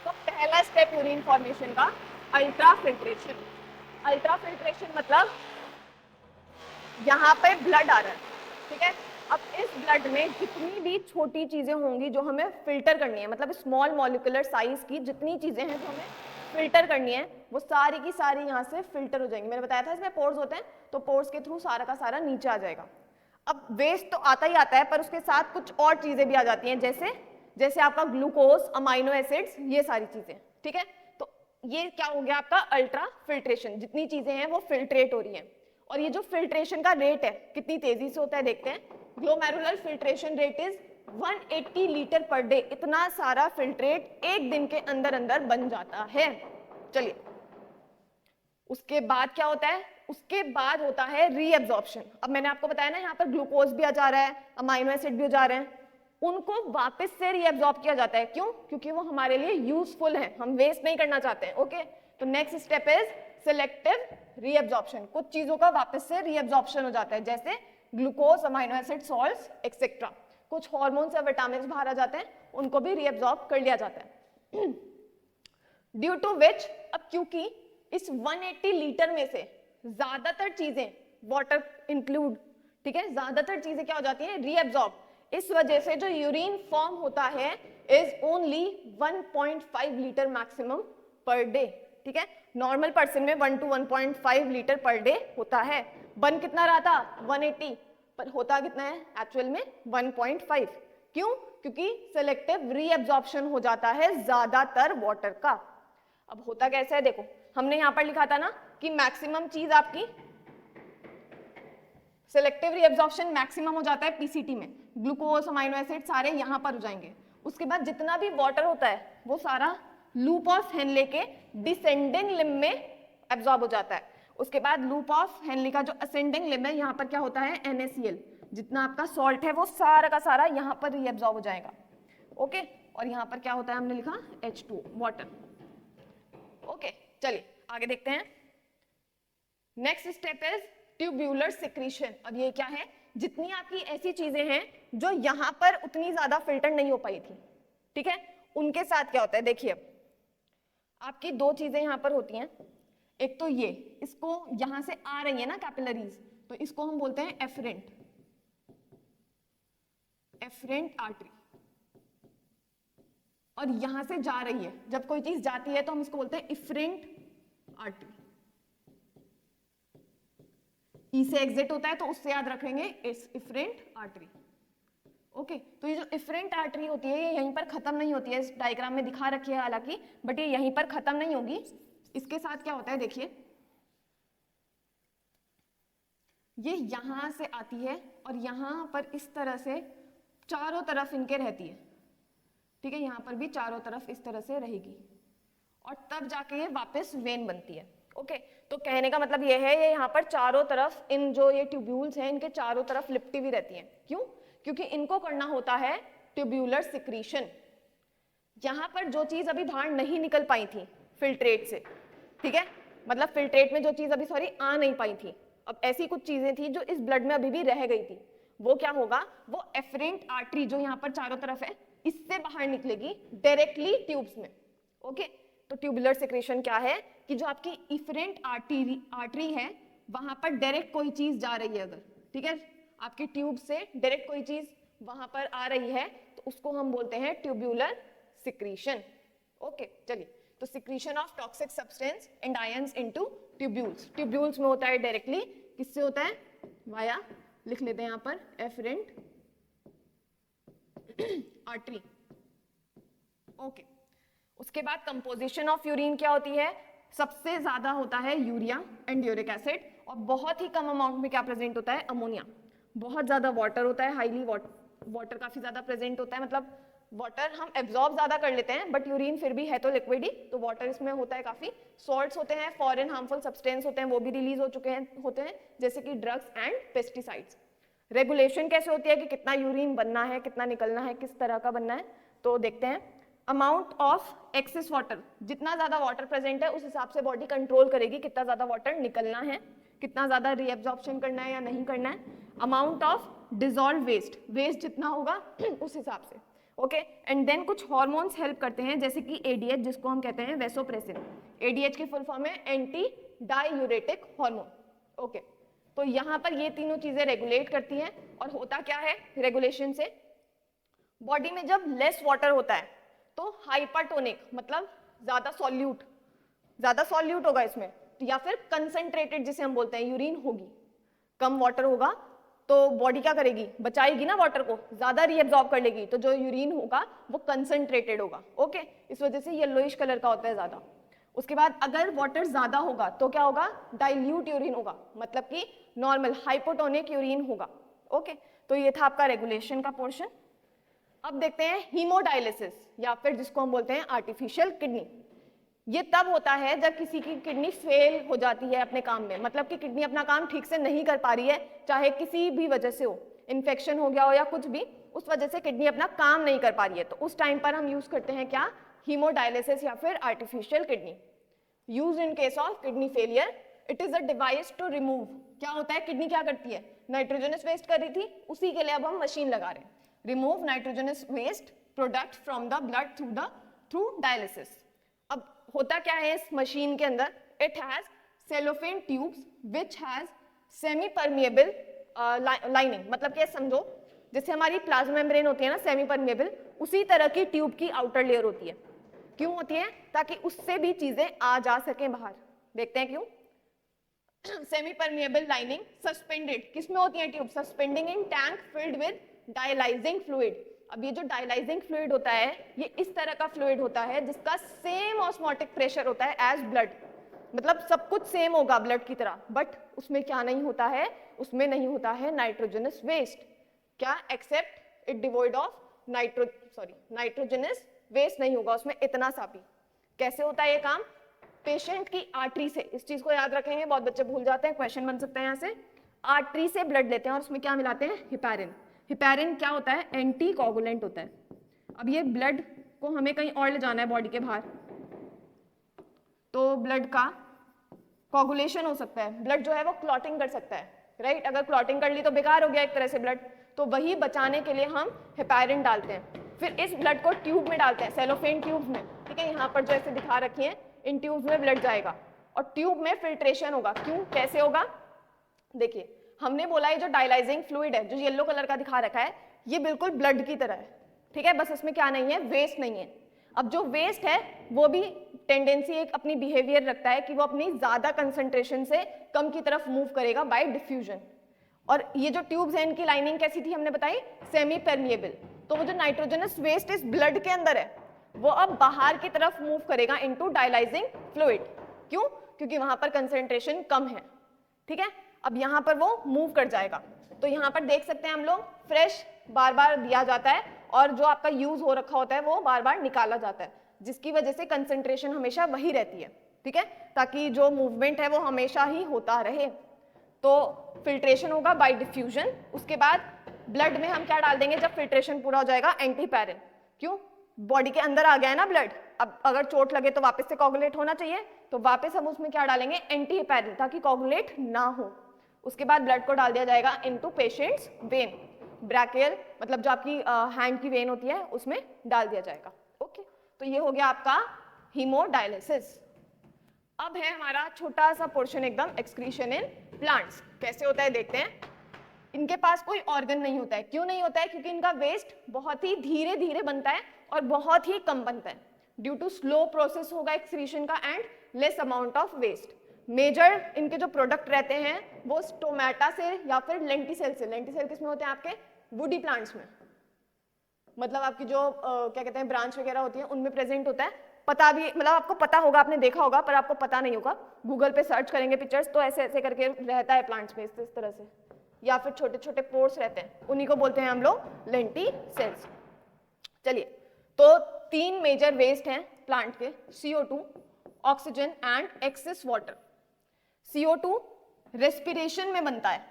S1: तो पहला स्टेप यूरिन फॉर्मेशन का अल्ट्रा फिल्ट्रेशन। अल्ट्रा फिल्ट्रेशन मतलब यहाँ पे ब्लड आ रहा है, ठीक है। अब इस ब्लड में जितनी भी छोटी चीजें होंगी जो हमें फिल्टर करनी है, मतलब स्मॉल मॉलिक्यूलर साइज की जितनी चीजें हैं जो हमें फिल्टर करनी है, वो सारी की सारी यहाँ से फिल्टर हो जाएंगी। मैंने बताया था इसमें पोर्स होते हैं, तो पोर्स के थ्रू सारा का सारा नीचे आ जाएगा। अब वेस्ट तो आता ही आता है, पर उसके साथ कुछ और चीजें भी आ जाती हैं, जैसे आपका ग्लूकोज, अमाइनो एसिड्स, ये सारी चीजें, ठीक है। तो ये क्या हो गया आपका अल्ट्रा फिल्ट्रेशन, जितनी चीजें हैं वो फिल्ट्रेट हो रही हैं। और ये जो फिल्ट्रेशन का रेट है कितनी तेजी से होता है देखते हैं। Glomerular filtration rate is 180 litre per day. इतना सारा फिल्ट्रेट एक दिन के अंदर अंदर बन जाता है। चलिए, उसके बाद क्या होता है? उसके बाद होता है रीअब्जॉर्प्शन। अब मैंने आपको बताया ना, यहाँ पर ग्लूकोज भी आ जा रहा है, अमाइनो एसिड भी हो जा रहे हैं, उनको वापस से रीअब्जॉर्ब किया जाता है। क्यों? क्योंकि वो हमारे लिए यूजफुल है, हम वेस्ट नहीं करना चाहते हैं। ओके, तो next step is selective reabsorption. कुछ चीजों का वापस से रीअब्जॉर्प्शन हो जाता है, जैसे glucose, amino acid, salts etcetera. कुछ हार्मोन्स या विटामिन बाहर आ जाते हैं, उनको भी रीअब्जॉर्ब कर लिया जाता है। ड्यू टू विच, अब क्योंकि इस 180 लीटर में से ज्यादातर चीजें वाटर इंक्लूड, ठीक है, ज्यादातर चीजें क्या हो जाती हैं? रीअब्जॉर्ब। इस वजह से जो यूरिन फॉर्म होता है is only 1.5 litre maximum per day, ठीक है। नॉर्मल पर्सन में 1 to 1.5 लीटर पर डे होता है। बन कितना रहा था? 180, पर होता कितना है एक्चुअल में? 1.5। क्यों? क्योंकि सेलेक्टिव रीअब्जॉर्प्शन हो जाता है ज्यादातर वाटर का। अब होता कैसा है देखो, हमने यहां पर लिखा था ना कि मैक्सिमम चीज आपकी सेलेक्टिव रीअब्जॉर्प्शन मैक्सिमम हो जाता है पीसीटी में, ग्लूकोज, अमाइनो एसिड सारे यहां पर हो जाएंगे। उसके बाद जितना भी वाटर होता है वो सारा लूप ऑफ हेनले के डिसेंडिंग लिम्ब में एब्जॉर्ब हो जाता है। उसके बाद लूप ऑफ हेनले का जो असेंडिंग लिम्ब है, यहाँ पर क्या होता है? NaCl, जितना आपका सॉल्ट है वो सारा का सारा यहाँ पर रीअब्जॉर्ब हो जाएगा। ओके, और यहाँ पर क्या होता है? हमने लिखा H2 वाटर। ओके, चलिए आगे देखते हैं। Next step is tubular secretion. अब ये क्या है? जितनी आपकी ऐसी चीजें हैं जो यहाँ पर उतनी ज्यादा फिल्टर नहीं हो पाई थी, ठीक है, उनके साथ क्या होता है देखिए। आपकी दो चीजें यहाँ पर होती हैं, एक तो ये, इसको यहां से आ रही है ना कैपिलरीज, तो इसको हम बोलते हैं एफरेंट, एफरेंट आर्टरी। और यहां से जा रही है, जब कोई चीज जाती है तो हम इसको बोलते हैं इफरेंट आर्टरी। ई से एग्जिट होता है तो उससे याद रखेंगे इफरेंट आर्टरी। ओके, तो ये जो इफरेंट आर्टरी होती है ये यहीं पर खत्म नहीं होती है, इस डायग्राम में दिखा रखी है हालांकि, बट ये यहीं पर खत्म नहीं होगी। इसके साथ क्या होता है देखिए, ये यहां से आती है और यहां पर इस तरह से चारों तरफ इनके रहती है, ठीक है, यहां पर भी चारों तरफ इस तरह से रहेगी और तब जाके ये वापस वेन बनती है। ओके, तो कहने का मतलब ये है, ये यहाँ पर चारों तरफ इन जो ये ट्यूब्यूल्स हैं इनके चारों तरफ लिपटी हुई रहती हैं। क्यों? क्योंकि इनको करना होता है ट्यूब्यूलर सिक्रीशन। यहाँ पर जो चीज अभी बाहर नहीं निकल पाई थी फिल्ट्रेट से, ठीक है, मतलब फिल्ट्रेट में जो चीज अभी आ नहीं पाई थी, अब ऐसी कुछ चीजें थी जो इस ब्लड में अभी भी रह गई थी, वो क्या होगा? वो एफरेंट आर्टरी जो यहाँ पर चारों तरफ है इससे बाहर निकलेगी डायरेक्टली ट्यूब्स में। ओके, तो ट्यूबुलर सिक्रेशन क्या है कि जो आपकी इफरेंट आर्टरी है वहां पर डायरेक्ट कोई चीज जा रही है अगर, ठीक है, आपकी ट्यूब से डायरेक्ट कोई चीज वहां पर आ रही है तो उसको हम बोलते हैं ट्यूब्यूलर सिक्रीशन। ओके, चलिए, तो secretion of toxic substance and ions into tubules. Tubules में होता है डायरेक्टली, किससे होता है? वाया, लिख लेते हैं यहाँ पर एफरेंट आर्टरी। ओके, उसके बाद कंपोजिशन ऑफ यूरिन क्या होती है? सबसे ज्यादा होता है यूरिया एंड यूरिक एसिड, और बहुत ही कम अमाउंट में क्या प्रेजेंट होता है? अमोनिया। बहुत ज्यादा वाटर होता है, हाईली वाटर काफी ज्यादा प्रेजेंट होता है, मतलब वाटर हम एब्जॉर्ब ज्यादा कर लेते हैं, बट यूरिन फिर भी है तो लिक्विड ही, तो वाटर इसमें होता है काफी। सॉल्ट्स होते हैं, फॉरेन हार्मफुल सब्सटेंस होते हैं, वो भी रिलीज हो चुके हैं होते हैं, जैसे कि ड्रग्स एंड पेस्टिसाइड्स। रेगुलेशन कैसे होती है कि कितना यूरिन बनना है, कितना निकलना है, किस तरह का बनना है, तो देखते हैं। अमाउंट ऑफ एक्सेस वाटर, जितना ज्यादा वाटर प्रेजेंट है उस हिसाब से बॉडी कंट्रोल करेगी कितना ज्यादा वाटर निकलना है, कितना ज्यादा रीएब्जॉर्प्शन करना है या नहीं करना है। Amount of dissolve waste, waste जितना होगा उस हिसाब से। ओके, एंड देन कुछ हार्मोन्स हेल्प करते हैं, जैसे कि एडीएच, जिसको हम कहते हैं वैसोप्रेसिन। एडीएच की फुल फॉर्म है एंटी डायूरेटिक हार्मोन। ओके, तो यहाँ पर ये तीनों चीजें रेगुलेट करती हैं। और होता क्या है रेगुलेशन से? बॉडी में जब लेस वाटर होता है तो हाइपरटोनिक, मतलब ज्यादा सॉल्यूट होगा इसमें, या फिर कंसंट्रेटेड जिसे हम बोलते हैं यूरिन होगी। कम वाटर होगा तो बॉडी क्या करेगी? बचाएगी ना वाटर को, ज्यादा रीएब्जॉर्ब कर लेगी, तो जो यूरिन होगा वो कंसंट्रेटेड होगा। ओके, इस वजह से येलोइश कलर का होता है ज्यादा। उसके बाद अगर वाटर ज्यादा होगा तो क्या होगा? डाइल्यूट यूरिन होगा, मतलब कि नॉर्मल हाइपोटोनिक यूरिन होगा। ओके, तो ये था आपका रेगुलेशन का पोर्शन। अब देखते हैं हीमोडायलिसिस, या फिर जिसको हम बोलते हैं आर्टिफिशियल किडनी। ये तब होता है जब किसी की किडनी फेल हो जाती है अपने काम में, मतलब कि किडनी अपना काम ठीक से नहीं कर पा रही है, चाहे किसी भी वजह से हो, इन्फेक्शन हो गया हो या कुछ भी, उस वजह से किडनी अपना काम नहीं कर पा रही है, तो उस टाइम पर हम यूज करते हैं क्या? हीमोडायलिसिस या फिर artificial kidney. Use in case of kidney failure, it is a device to remove. क्या होता है? किडनी क्या करती है? नाइट्रोजनस वेस्ट कर रही थी, उसी के लिए अब हम मशीन लगा रहे हैं। Remove nitrogenous waste product from the blood through dialysis. अब होता क्या है इस मशीन के अंदर? It has cellophane tubes which has semi permeable lining, मतलब क्या समझो, जैसे हमारी प्लाज्मा मेम्ब्रेन होती है ना सेमी परमिएबल, उसी तरह की ट्यूब की आउटर लेयर होती है। क्यों होती है? ताकि उससे भी चीजें आ जा सकें बाहर। देखते हैं क्यों। सेमी परमिएबल लाइनिंग सस्पेंडेड, किसमें होती है tube? Suspending in tank filled with dialysing fluid. अब ये जो डायलाइजिंग फ्लूइड होता है, ये इस तरह का फ्लूइड होता है जिसका सेम ऑस्मोटिक प्रेशर होता है एज ब्लड, मतलब सब कुछ सेम होगा ब्लड की तरह, बट उसमें क्या नहीं होता है? उसमें नहीं होता है नाइट्रोजनस वेस्ट। क्या? Except it devoid of nitrogenous waste नहीं होगा उसमें इतना सा भी। कैसे होता है ये काम? पेशेंट की आर्टरी से, इस चीज को याद रखेंगे, बहुत बच्चे भूल जाते हैं, क्वेश्चन बन सकता है यहाँ से। आर्टरी से ब्लड लेते हैं और उसमें क्या मिलाते हैं? हिपैरिन। हिपैरिन क्या होता है? एंटी कोगुलेंट होता है। अब ये ब्लड को हमें कहीं और ले जाना है बॉडी के बाहर, तो ब्लड का कोगुलेशन हो सकता है, ब्लड जो है वो क्लॉटिंग कर सकता है, राइट? अगर क्लॉटिंग कर ली तो बेकार हो गया एक तरह से ब्लड, तो वही बचाने के लिए हम हिपैरिन डालते हैं। फिर इस ब्लड को ट्यूब में डालते हैं, सेलोफेन ट्यूब में, ठीक है? यहाँ पर जो ऐसे दिखा रखी है, इन ट्यूब में ब्लड जाएगा और ट्यूब में फिल्ट्रेशन होगा। क्यों? कैसे होगा? देखिए, हमने बोला ये जो डायलाइजिंग फ्लूइड है, जो येलो कलर का दिखा रखा है, ये बिल्कुल ब्लड की तरह है, ठीक है? बस इसमें क्या नहीं है? वेस्ट नहीं है। अब जो वेस्ट है वो भी टेंडेंसी, एक अपनी बिहेवियर रखता है कि वो अपनी ज्यादा कंसंट्रेशन से कम की तरफ मूव करेगा बाय डिफ्यूजन। और ये जो ट्यूब्स हैं इनकी लाइनिंग कैसी थी हमने बताई? Semi permeable. तो वो जो नाइट्रोजनस वेस्ट इस ब्लड के अंदर है वो अब बाहर की तरफ मूव करेगा इनटू डायलाइजिंग फ्लूइड। क्यों? क्योंकि वहां पर कंसंट्रेशन कम है, ठीक है? अब यहाँ पर वो मूव कर जाएगा। तो यहाँ पर देख सकते हैं हम लोग, फ्रेश बार बार दिया जाता है और जो आपका यूज हो रखा होता है वो बार बार निकाला जाता है, जिसकी वजह से कंसंट्रेशन हमेशा वही रहती है, ठीक है? ताकि जो मूवमेंट है वो हमेशा ही होता रहे। तो फिल्ट्रेशन होगा बाय डिफ्यूजन। उसके बाद ब्लड में हम क्या डाल देंगे जब फिल्ट्रेशन पूरा हो जाएगा? एंटीपैरिन। क्यों? बॉडी के अंदर आ गया है ना ब्लड, अब अगर चोट लगे तो वापस से कोगुलेट होना चाहिए, तो वापस हम उसमें क्या डालेंगे? एंटीपैरिन, ताकि कोगुलेट ना हो। उसके बाद ब्लड को डाल दिया जाएगा इनटू पेशेंट्स वेन, ब्रैकियल मतलब जो आपकी हैंड की वेन होती है उसमें डाल दिया जाएगा। ओके, तो ये हो गया आपका हीमोडायलिसिस। अब है हमारा छोटा सा पोर्शन एकदम, एक्सक्रीशन इन प्लांट्स। कैसे होता है देखते हैं। इनके पास कोई ऑर्गन नहीं होता है। क्यों नहीं होता है? क्योंकि इनका वेस्ट बहुत ही धीरे धीरे बनता है और बहुत ही कम बनता है, ड्यू टू स्लो प्रोसेस होगा एक्सक्रीशन का and less amount of waste. Major इनके जो प्रोडक्ट रहते हैं वो स्टोमेटा से या फिर लेंटिसेल से। लेंटिसेल किसमें होते हैं आपके? वुडी प्लांट्स में। मतलब आपकी जो क्या कहते हैं ब्रांच वगैरह होती है उनमें प्रेजेंट होता है। पता भी मतलब आपको पता होगा, आपने देखा होगा, पर आपको पता नहीं होगा। गूगल पे सर्च करेंगे पिक्चर्स तो ऐसे ऐसे करके रहता है प्लांट्स में, इस तरह से, या फिर छोटे छोटे पोर्स रहते हैं, उन्हीं को बोलते हैं हम लोग लेंटिसेल्स। चलिए, तो 3 मेजर वेस्ट हैं प्लांट के, CO2, oxygen and excess water. CO2 respiration में बनता है,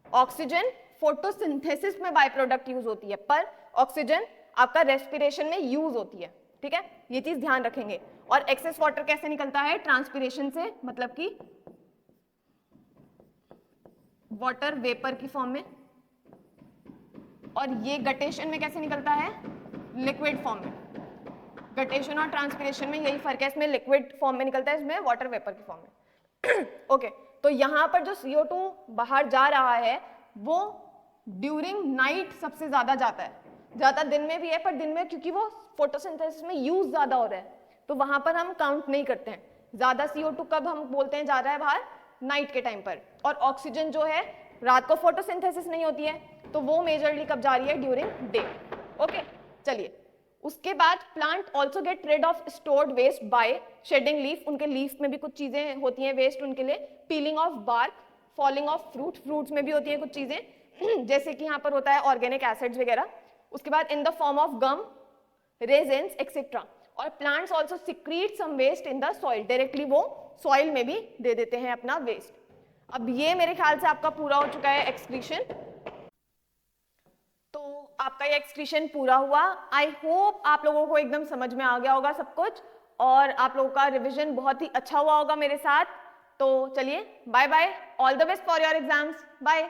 S1: ऑक्सीजन फोटोसिंथेसिस में बाय प्रोडक्ट यूज होती है, पर ऑक्सीजन आपका रेस्पिरेशन में यूज होती है, ठीक है, ये चीज ध्यान रखेंगे। और एक्सेस वाटर कैसे निकलता है? ट्रांसपिरेशन से, मतलब कि वाटर वेपर की फॉर्म में। और ये गटेशन में कैसे निकलता है? लिक्विड फॉर्म में। गटेशन और ट्रांसपिरेशन में यही फर्क है, इसमें लिक्विड फॉर्म में निकलता है, इसमें वाटर वेपर की फॉर्म में। ओके, तो यहाँ पर जो CO2 बाहर जा रहा है वो ड्यूरिंग नाइट सबसे ज्यादा जाता है, ज्यादा दिन में भी है, पर दिन में क्योंकि वो फोटोसिंथेसिस में यूज ज्यादा हो रहा है तो वहां पर हम काउंट नहीं करते हैं। ज्यादा CO2 कब हम बोलते हैं जा रहा है बाहर? नाइट के टाइम पर। और ऑक्सीजन जो है रात को फोटोसिंथेसिस नहीं होती है तो वो मेजरली कब जा रही है? During day. ओके, चलिए, उसके बाद plant also get rid of stored waste by shedding leaf. उनके लीफ में भी कुछ चीजें होती हैं वेस्ट उनके लिए, peeling of bark, falling of fruit, fruits में भी होती हैं कुछ चीजें जैसे कि यहाँ पर होता है ऑर्गेनिक एसिड्स वगैरह। उसके बाद in the form of gum, resins etcetera. और plants also secrete some waste in the soil, directly वो सॉइल में भी दे देते हैं अपना वेस्ट। अब ये मेरे ख्याल से आपका पूरा हो चुका है एक्सक्रीशन। तो आपका ये एक्सक्रीशन पूरा हुआ। आई होप आप लोगों को एकदम समझ में आ गया होगा सब कुछ, और आप लोगों का रिविजन बहुत ही अच्छा हुआ होगा मेरे साथ। तो चलिए, bye bye, all the best for your exams, bye.